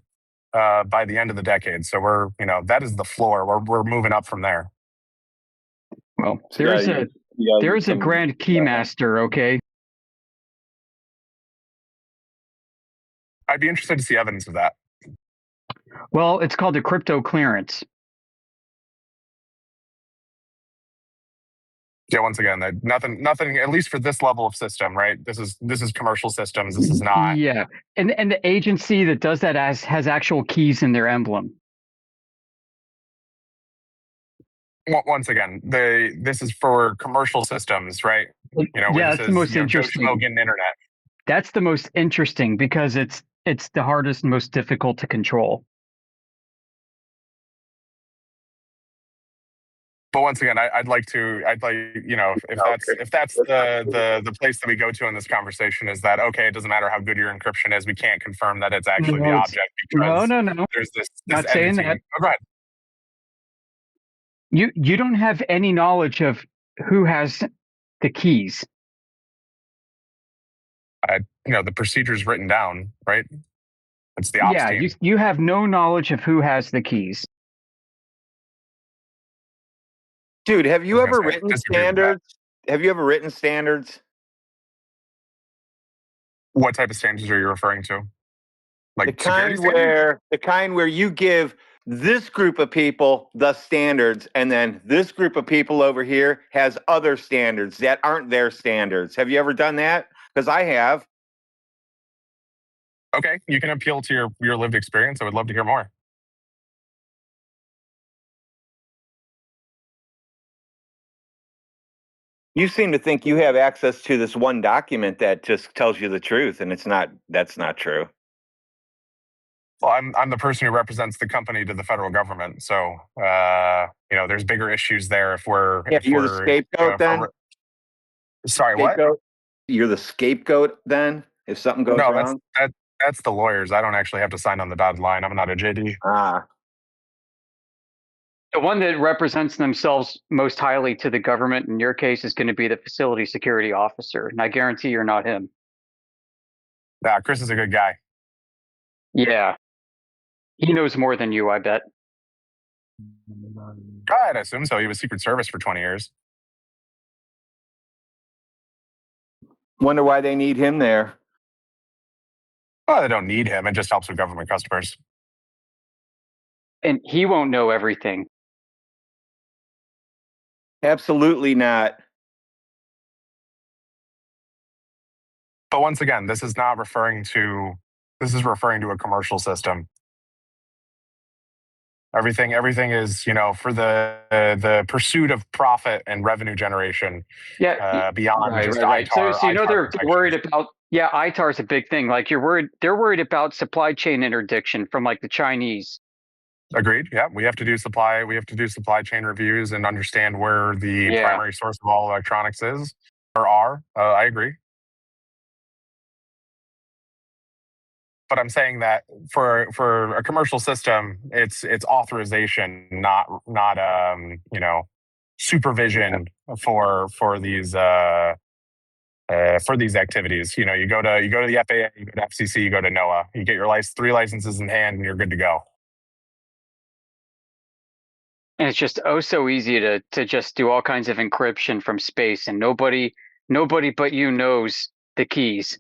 by the end of the decade. So we're that is the floor. We're moving up from there. Well, there's a grand keymaster. Okay. I'd be interested to see evidence of that. Well, it's called the crypto clearance. Yeah, once again, nothing. At least for this level of system, right? This is commercial systems. This is not. Yeah, and the agency that does that has actual keys in their emblem. Once again, this is for commercial systems, right? That's the most interesting. Go get an internet. That's the most interesting because it's the hardest and most difficult to control. But once again, I'd like if that's the place that we go to in this conversation is that okay, it doesn't matter how good your encryption is, we can't confirm that it's actually the object because no. There's this Not saying that. Oh, go ahead. You don't have any knowledge of who has the keys. The procedure's written down, right? It's the ops team. You have no knowledge of who has the keys. Dude, have you ever written standards? Have you ever written standards? What type of standards are you referring to? Like the kind where you give this group of people the standards, and then this group of people over here has other standards that aren't their standards. Have you ever done that? Because I have. Okay, you can appeal to your lived experience. I would love to hear more. You seem to think you have access to this one document that just tells you the truth, and that's not true. Well, I'm the person who represents the company to the federal government, so there's bigger issues there. If we're you're the scapegoat then. Sorry, what? You're the scapegoat then if something goes wrong. That's the lawyers. I don't actually have to sign on the dotted line. I'm not a JD. The one that represents themselves most highly to the government in your case is going to be the facility security officer. And I guarantee you're not him. Yeah, Chris is a good guy. Yeah. He knows more than you, I bet. I'd assume so. He was Secret Service for 20 years. Wonder why they need him there. Well, they don't need him. It just helps with government customers. And he won't know everything. Absolutely not. But once again, this is referring to a commercial system. Everything is, for the pursuit of profit and revenue generation. Yeah, beyond just right. ITAR. So they're worried about. Yeah, ITAR is a big thing. Like they're worried about supply chain interdiction from like the Chinese. Agreed. Yeah, we have to do supply chain reviews and understand where the primary source of all electronics is or are. I agree. But I'm saying that for a commercial system, it's authorization, not supervision for these activities. You go to the FAA, you go to FCC, you go to NOAA, you get your 3 licenses in hand, and you're good to go. And it's just so easy to just do all kinds of encryption from space, and nobody but you knows the keys.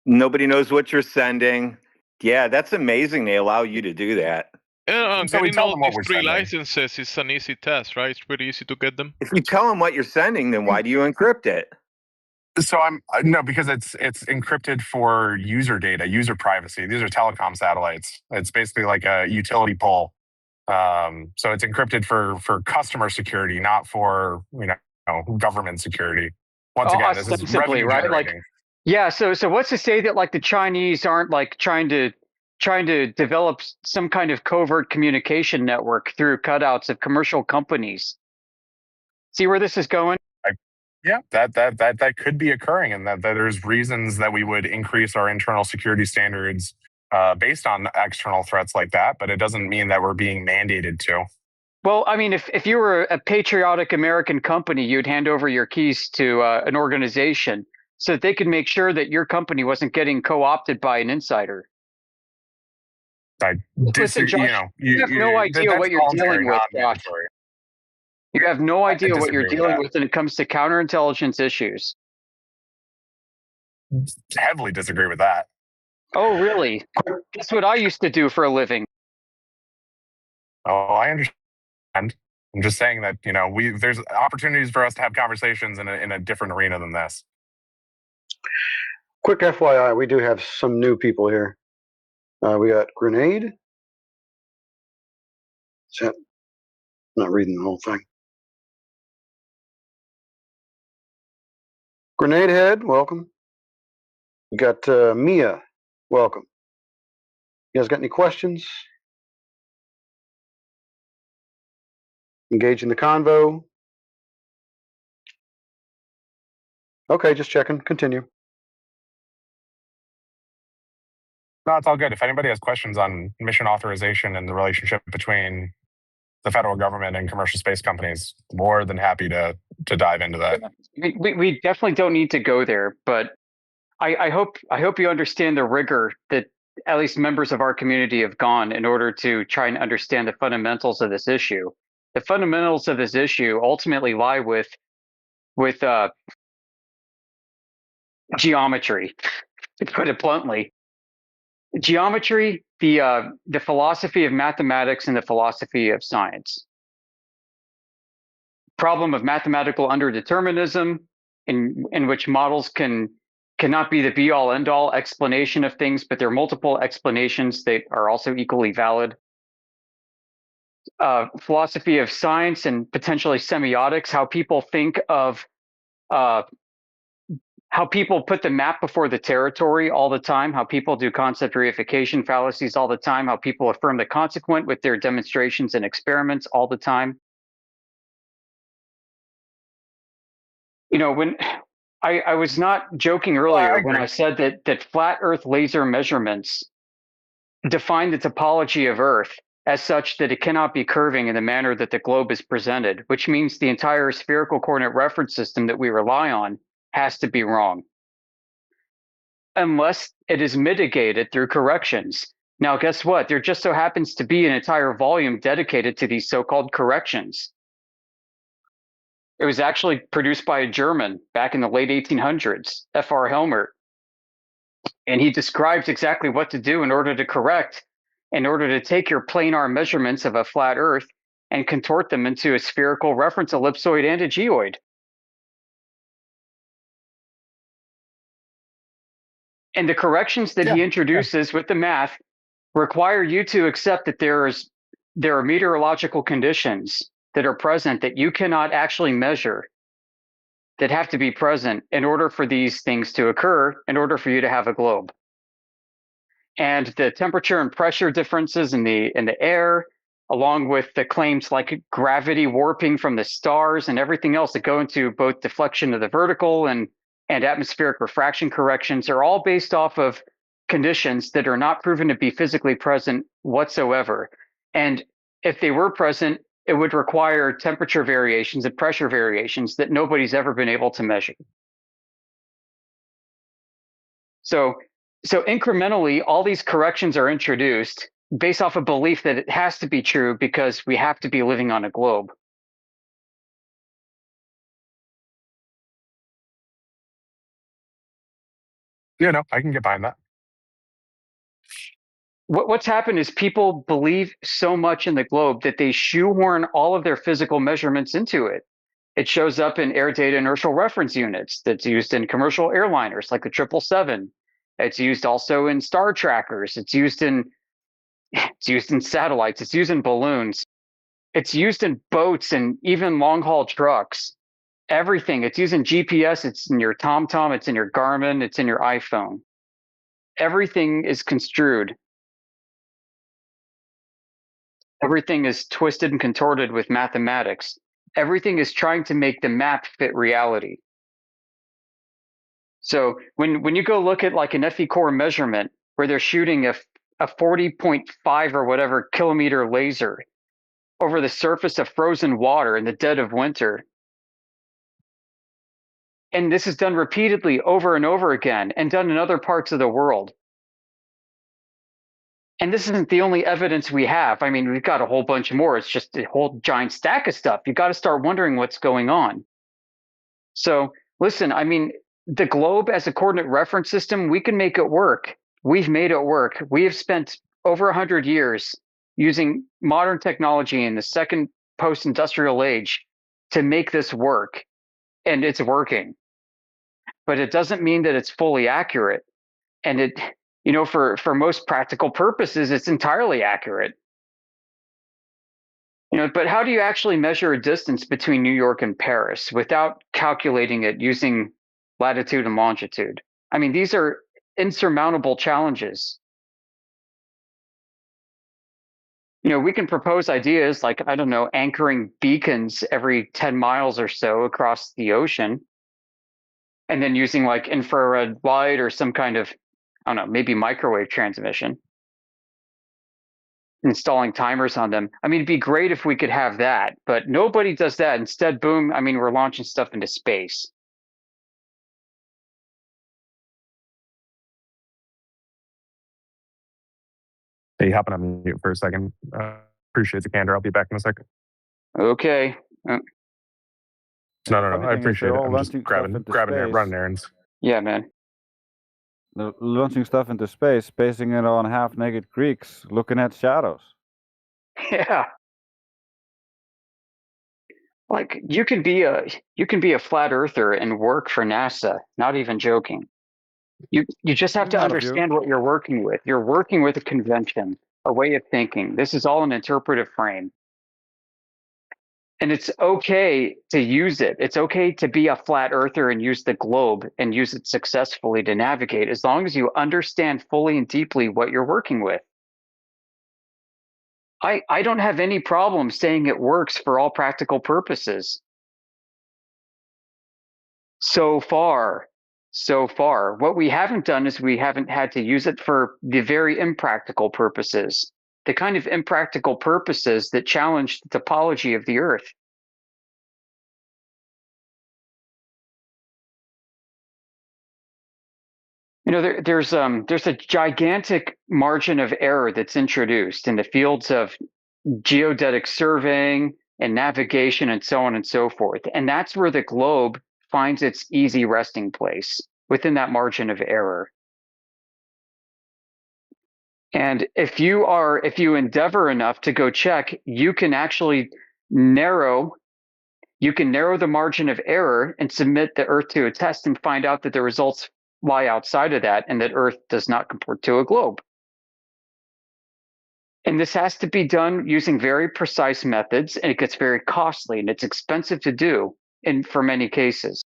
Nobody knows what you're sending. Yeah, that's amazing. They allow you to do that. Yeah, So we getting tell all them what these we're 3 sending. licenses is an easy task, right? It's pretty easy to get them. If you tell them what you're sending, then why do you encrypt it? So no, because it's encrypted for user data, user privacy. These are telecom satellites. It's basically like a utility pole. So it's encrypted for customer security, not for government security. Once again, this is Ostensibly, revenue right? Like, generating. yeah. So what's to say that like the Chinese aren't like trying to develop some kind of covert communication network through cutouts of commercial companies? See where this is going? Yeah, that could be occurring, and that there's reasons that we would increase our internal security standards based on external threats like that. But it doesn't mean that we're being mandated to. Well, I mean, if you were a patriotic American company, you'd hand over your keys to an organization so that they could make sure that your company wasn't getting co-opted by an insider. I Listen, disagree. Josh, you have no idea That's what you're voluntary, dealing with, not Josh. mandatory. You have no I idea what you're disagree with dealing that. with when it comes to counterintelligence issues. Heavily disagree with that. Oh, really? That's what I used to do for a living. Oh, I understand. I'm just saying that there's opportunities for us to have conversations in a different arena than this. Quick FYI, we do have some new people here. We got Grenade. Is that, I'm not reading the whole thing. Grenade Head, welcome. We got Mia, welcome. You guys got any questions? Engage in the convo. Okay, just checking. Continue. No, it's all good. If anybody has questions on mission authorization and the relationship between the federal government and commercial space companies, more than happy to dive into that. We definitely don't need to go there, but I hope you understand the rigor that at least members of our community have gone in order to try and understand the fundamentals of this issue. The fundamentals of this issue ultimately lie with geometry, to put it bluntly. Geometry, the philosophy of mathematics and the philosophy of science. Problem of mathematical underdeterminism, in which models cannot be the be all end all explanation of things, but there are multiple explanations that are also equally valid. Philosophy of science and potentially semiotics, how people think of how people put the map before the territory all the time, how people do concept reification fallacies all the time, how people affirm the consequent with their demonstrations and experiments all the time. When I was not joking earlier when I said that flat Earth laser measurements define the topology of Earth as such that it cannot be curving in the manner that the globe is presented, which means the entire spherical coordinate reference system that we rely on has to be wrong, unless it is mitigated through corrections. Now, guess what? There just so happens to be an entire volume dedicated to these so-called corrections. It was actually produced by a German back in the late 1800s, F.R. Helmert. And he describes exactly what to do in order to take your planar measurements of a flat Earth and contort them into a spherical reference ellipsoid and a geoid. And the corrections that he introduces with the math require you to accept that there are meteorological conditions that are present that you cannot actually measure, that have to be present in order for these things to occur, in order for you to have a globe. And the temperature and pressure differences in the air, along with the claims like gravity warping from the stars and everything else that go into both deflection of the vertical and atmospheric refraction corrections, are all based off of conditions that are not proven to be physically present whatsoever. And if they were present, it would require temperature variations and pressure variations that nobody's ever been able to measure. So incrementally, all these corrections are introduced, based off a belief that it has to be true because we have to be living on a globe. Yeah, no, I can get behind that. What's happened is people believe so much in the globe that they shoehorn all of their physical measurements into it. It shows up in air data inertial reference units that's used in commercial airliners like the 777. It's used also in star trackers. It's used in satellites. It's used in balloons. It's used in boats and even long haul trucks. Everything. It's using GPS. It's in your TomTom. It's in your Garmin. It's in your iPhone. Everything is construed. Everything is twisted and contorted with mathematics. Everything is trying to make the map fit reality. So when you go look at like an FE core measurement where they're shooting a 40.5 or whatever kilometer laser over the surface of frozen water in the dead of winter, and this is done repeatedly over and over again and done in other parts of the world. And this isn't the only evidence we have. I mean, we've got a whole bunch more. It's just a whole giant stack of stuff. You've got to start wondering what's going on. So listen, I mean, the globe as a coordinate reference system, we can make it work. We've made it work. We have spent over 100 years using modern technology in the second post-industrial age to make this work. And it's working. But it doesn't mean that it's fully accurate. And it, you know, for most practical purposes, it's entirely accurate. You know, but how do you actually measure a distance between New York and Paris without calculating it using latitude and longitude? I mean, these are insurmountable challenges. You know, we can propose ideas like, I don't know, anchoring beacons every 10 miles or so across the ocean, and then using like infrared light or some kind of, I don't know, maybe microwave transmission, installing timers on them. I mean, it'd be great if we could have that, but nobody does that. Instead, boom, I mean, we're launching stuff into space. Hey, hopping on mute for a second. Appreciate the candor. I'll be back in a second. Okay. No. I Funny thing is appreciate they're it. all I'm just launching stuff grabbing into running space. errands. Yeah, man. They're launching stuff into space, basing it on half-naked Greeks looking at shadows. Yeah. Like you can be a flat earther and work for NASA. Not even joking. You just have I've to had a few. understand what you're working with. You're working with a convention, a way of thinking. This is all an interpretive frame. And it's okay to use it. It's okay to be a flat earther and use the globe and use it successfully to navigate, as long as you understand fully and deeply what you're working with. I don't have any problem saying it works for all practical purposes. So far. What we haven't done is we haven't had to use it for the very impractical purposes, the kind of impractical purposes that challenge the topology of the Earth. You know, there's a gigantic margin of error that's introduced in the fields of geodetic surveying and navigation and so on and so forth. And that's where the globe finds its easy resting place, within that margin of error. And if you endeavor enough to go check, you can actually narrow the margin of error and submit the Earth to a test and find out that the results lie outside of that and that Earth does not comport to a globe. And this has to be done using very precise methods, and it gets very costly and it's expensive to do for many cases,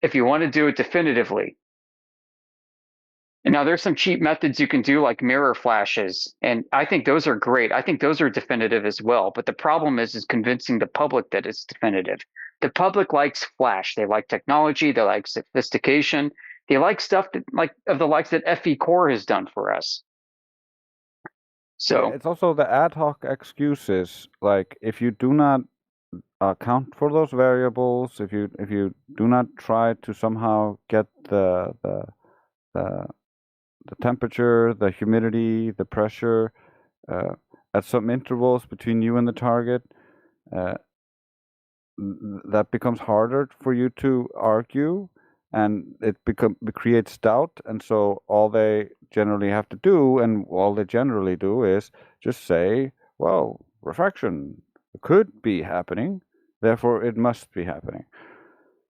if you want to do it definitively. And now there's some cheap methods you can do, like mirror flashes, and I think those are great. I think those are definitive as well. But the problem is convincing the public that it's definitive. The public likes flash. They like technology. They like sophistication. They like stuff that, like, of the likes that FE Core has done for us. So it's also the ad hoc excuses. Like if you do not account for those variables, if you do not try to somehow get the temperature, the humidity, the pressure, at some intervals between you and the target, that becomes harder for you to argue, and it creates doubt. And so all they generally have to do, and all they generally do, is just say, well, refraction could be happening, therefore it must be happening.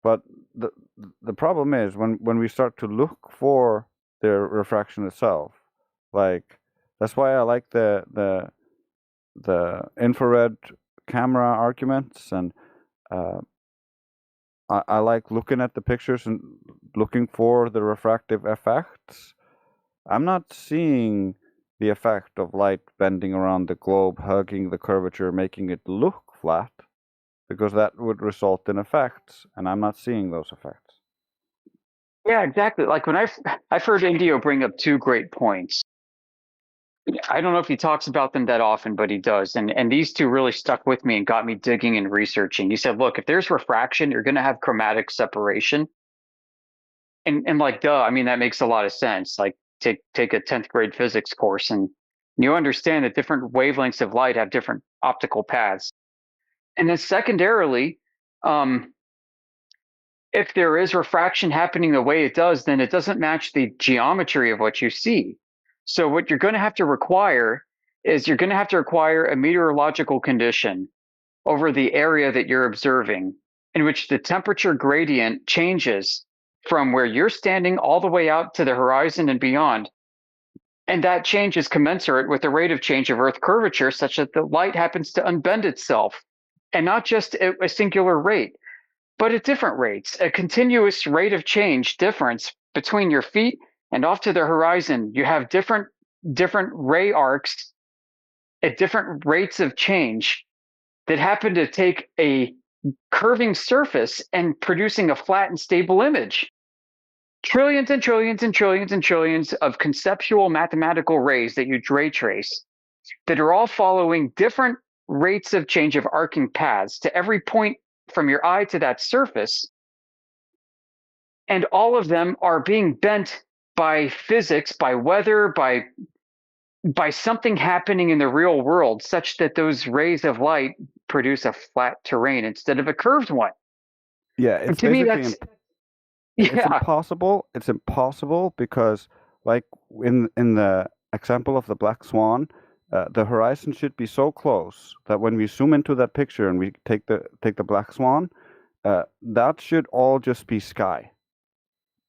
But the problem is when we start to look for the refraction itself, like that's why I like the infrared camera arguments, and I like looking at the pictures and looking for the refractive effects. I'm not seeing the effect of light bending around the globe, hugging the curvature, making it look flat, because that would result in effects, and I'm not seeing those effects. Yeah, exactly. Like when I've heard Indio bring up two great points. I don't know if he talks about them that often, but he does. And these two really stuck with me and got me digging and researching. He said, look, if there's refraction, you're going to have chromatic separation. And like, duh, I mean, that makes a lot of sense. Like take a 10th grade physics course and you understand that different wavelengths of light have different optical paths. And then secondarily, if there is refraction happening the way it does, then it doesn't match the geometry of what you see. So what you're going to have to require is you're going to have to require a meteorological condition over the area that you're observing in which the temperature gradient changes from where you're standing all the way out to the horizon and beyond. And that change is commensurate with the rate of change of Earth curvature such that the light happens to unbend itself, and not just at a singular rate, but at different rates, a continuous rate of change difference between your feet and off to the horizon. You have different ray arcs at different rates of change that happen to take a curving surface and producing a flat and stable image. Trillions and trillions and trillions and trillions of conceptual mathematical rays that you ray trace that are all following different rates of change of arcing paths to every point from your eye to that surface. And all of them are being bent by physics, by weather, by something happening in the real world, such that those rays of light produce a flat terrain instead of a curved one. Yeah, And it's to me, basically that's it's yeah, impossible. It's impossible because, like in the example of the black swan, the horizon should be so close that when we zoom into that picture and we take the black swan, that should all just be sky.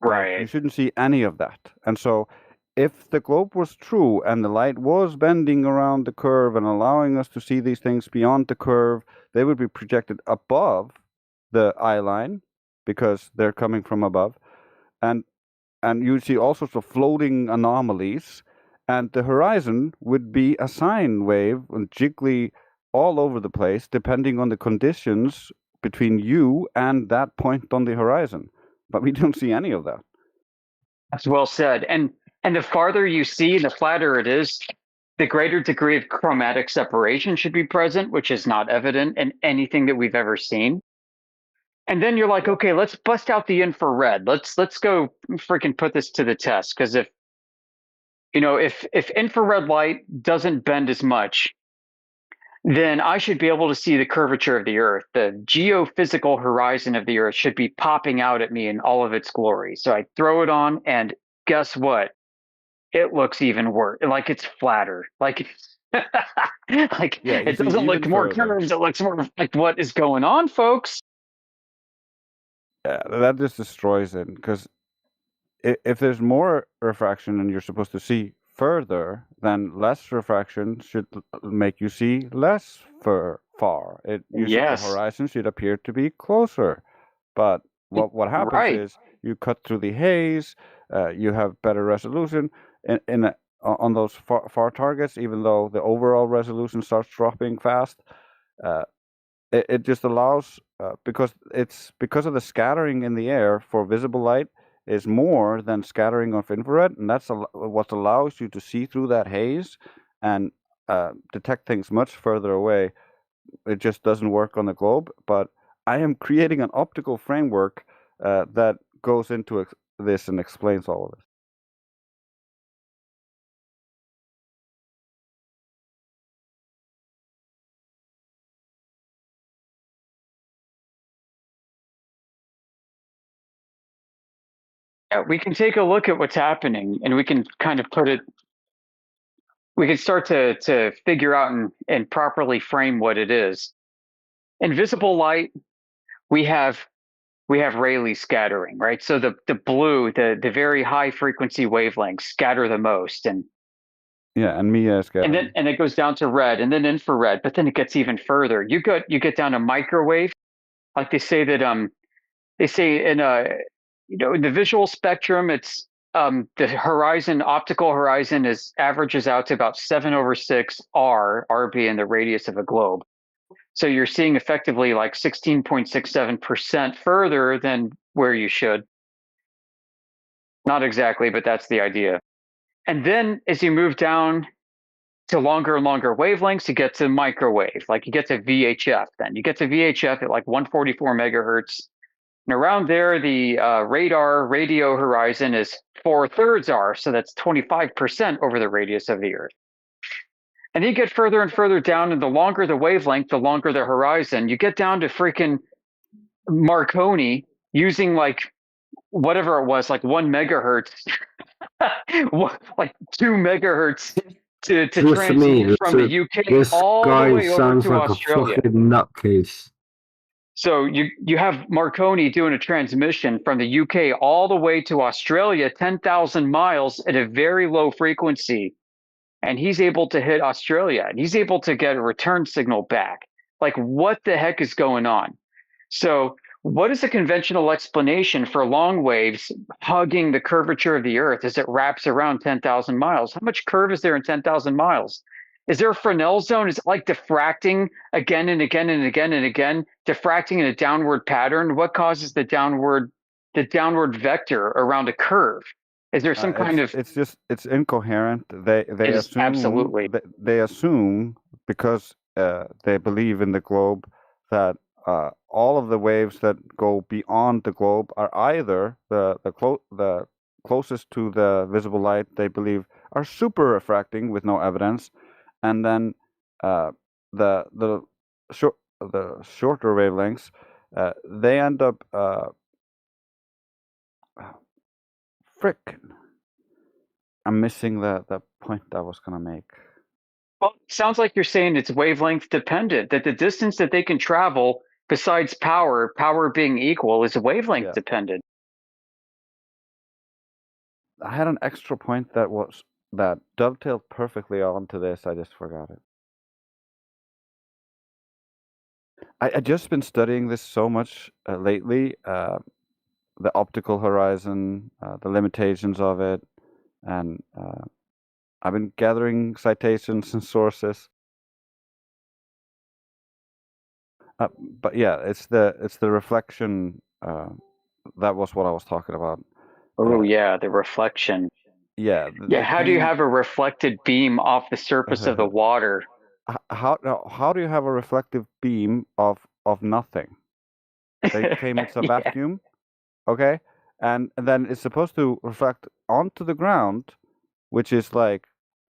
Like you right. shouldn't see any of that. And so, if the globe was true and the light was bending around the curve and allowing us to see these things beyond the curve, they would be projected above the eye line because they're coming from above, and you see all sorts of floating anomalies, and the horizon would be a sine wave and jiggly all over the place depending on the conditions between you and that point on the horizon. But we don't see any of that. That's well said. And the farther you see, the flatter it is, the greater degree of chromatic separation should be present, which is not evident in anything that we've ever seen. And then you're like, Yeah. okay, let's bust out the infrared. Let's go freaking put this to the test. Because if infrared light doesn't bend as much, then I should be able to see the curvature of the Earth. The geophysical horizon of the Earth should be popping out at me in all of its glory. So I throw it on, and guess what? It looks even worse. Like it's flatter. Like like Yeah, you it see doesn't even look more further. curves. It looks more like what is going on, folks. Yeah, that just destroys it because if there's more refraction and you're supposed to see further, then less refraction should make you see less far. The Yes, horizon should appear to be closer. But what happens right. is you cut through the haze, you have better resolution on those far targets, even though the overall resolution starts dropping fast. Uh, it just allows because of the scattering in the air for visible light is more than scattering of infrared, and that's what allows you to see through that haze and detect things much further away. It just doesn't work on the globe, but I am creating an optical framework that goes into this and explains all of this. Yeah, we can take a look at what's happening, and we can kind of put it. We can start to figure out and properly frame what it is. In visible light, we have Rayleigh scattering, right? So the blue, the very high frequency wavelengths scatter the most, and Yeah, and Mia is scattering. then it goes down to red, and then infrared, but then it gets even further. You get down to microwave, like they say that they say in in the visual spectrum, it's the horizon, optical horizon averages out to about 7/6 r being the radius of a globe. So you're seeing effectively like 16.67% further than where you should. Not exactly, but that's the idea. And then as you move down to longer and longer wavelengths, you get to microwave, like you get to VHF. Then you get to VHF at like 144 megahertz. And around there, the radar radio horizon is 4/3 R, so that's 25% over the radius of the Earth. And you get further and further down, and the longer the wavelength, the longer the horizon. You get down to freaking Marconi using like whatever it was, like 1 megahertz, like 2 megahertz to Listen to me. transmit from the UK This all the guy way over sounds to like a Australia. fucking nutcase. So you have Marconi doing a transmission from the UK all the way to Australia, 10,000 miles at a very low frequency, and he's able to hit Australia, and he's able to get a return signal back. Like, what the heck is going on? So what is the conventional explanation for long waves hugging the curvature of the Earth as it wraps around 10,000 miles? How much curve is there in 10,000 miles? Is there a Fresnel zone? Is it like diffracting again and again and again and again, diffracting in a downward pattern? What causes the downward vector around a curve? Is there some kind of? It's incoherent. They It is assume absolutely. they assume because they believe in the globe that all of the waves that go beyond the globe are either the closest to the visible light they believe are super refracting with no evidence, and then the shorter wavelengths they end up frick. I'm missing the point I was gonna make. Well, it sounds like you're saying it's wavelength dependent, that the distance that they can travel besides power being equal, is wavelength dependent. I had an extra point that dovetailed perfectly onto this. I just forgot it. I just been studying this so much lately. The optical horizon, the limitations of it, and I've been gathering citations and sources. But yeah, it's the reflection. That was what I was talking about. Oh yeah, the reflection. Yeah. Yeah. How do you have a reflected beam off the surface of the water? How do you have a reflective beam of nothing? They claim it's a Yeah. vacuum, okay, and then it's supposed to reflect onto the ground, which is like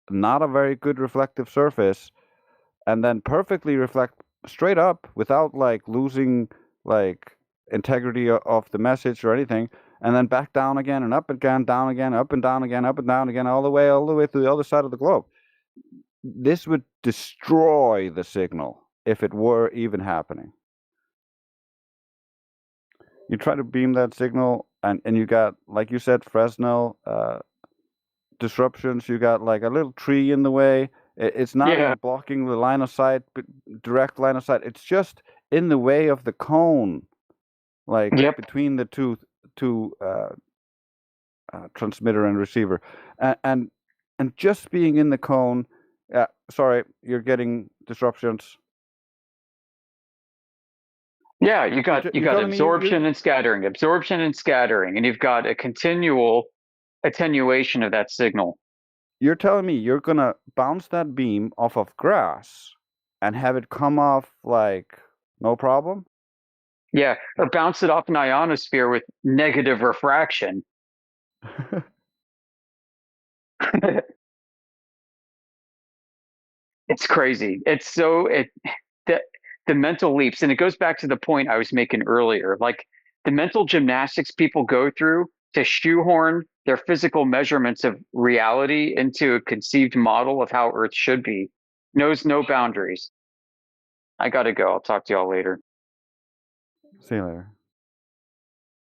not a very good reflective surface, and then perfectly reflect straight up without like losing like integrity of the message or anything, and then back down again and up again, down again, up and down again, up and down again, all the way to the other side of the globe. This would destroy the signal if it were even happening. You try to beam that signal, and you got, like you said, Fresnel disruptions. You got like a little tree in the way. It's not even blocking the line of sight, direct line of sight. It's just in the way of the cone, like between the two transmitter and receiver, and just being in the cone. Sorry, you're getting disruptions. Yeah, you got absorption and scattering, and you've got a continual attenuation of that signal. You're telling me you're gonna bounce that beam off of grass and have it come off like no problem? Yeah, or bounce it off an ionosphere with negative refraction. It's crazy. It's so the mental leaps, and it goes back to the point I was making earlier. Like the mental gymnastics people go through to shoehorn their physical measurements of reality into a conceived model of how Earth should be knows no boundaries. I gotta go. I'll talk to y'all later. See you later.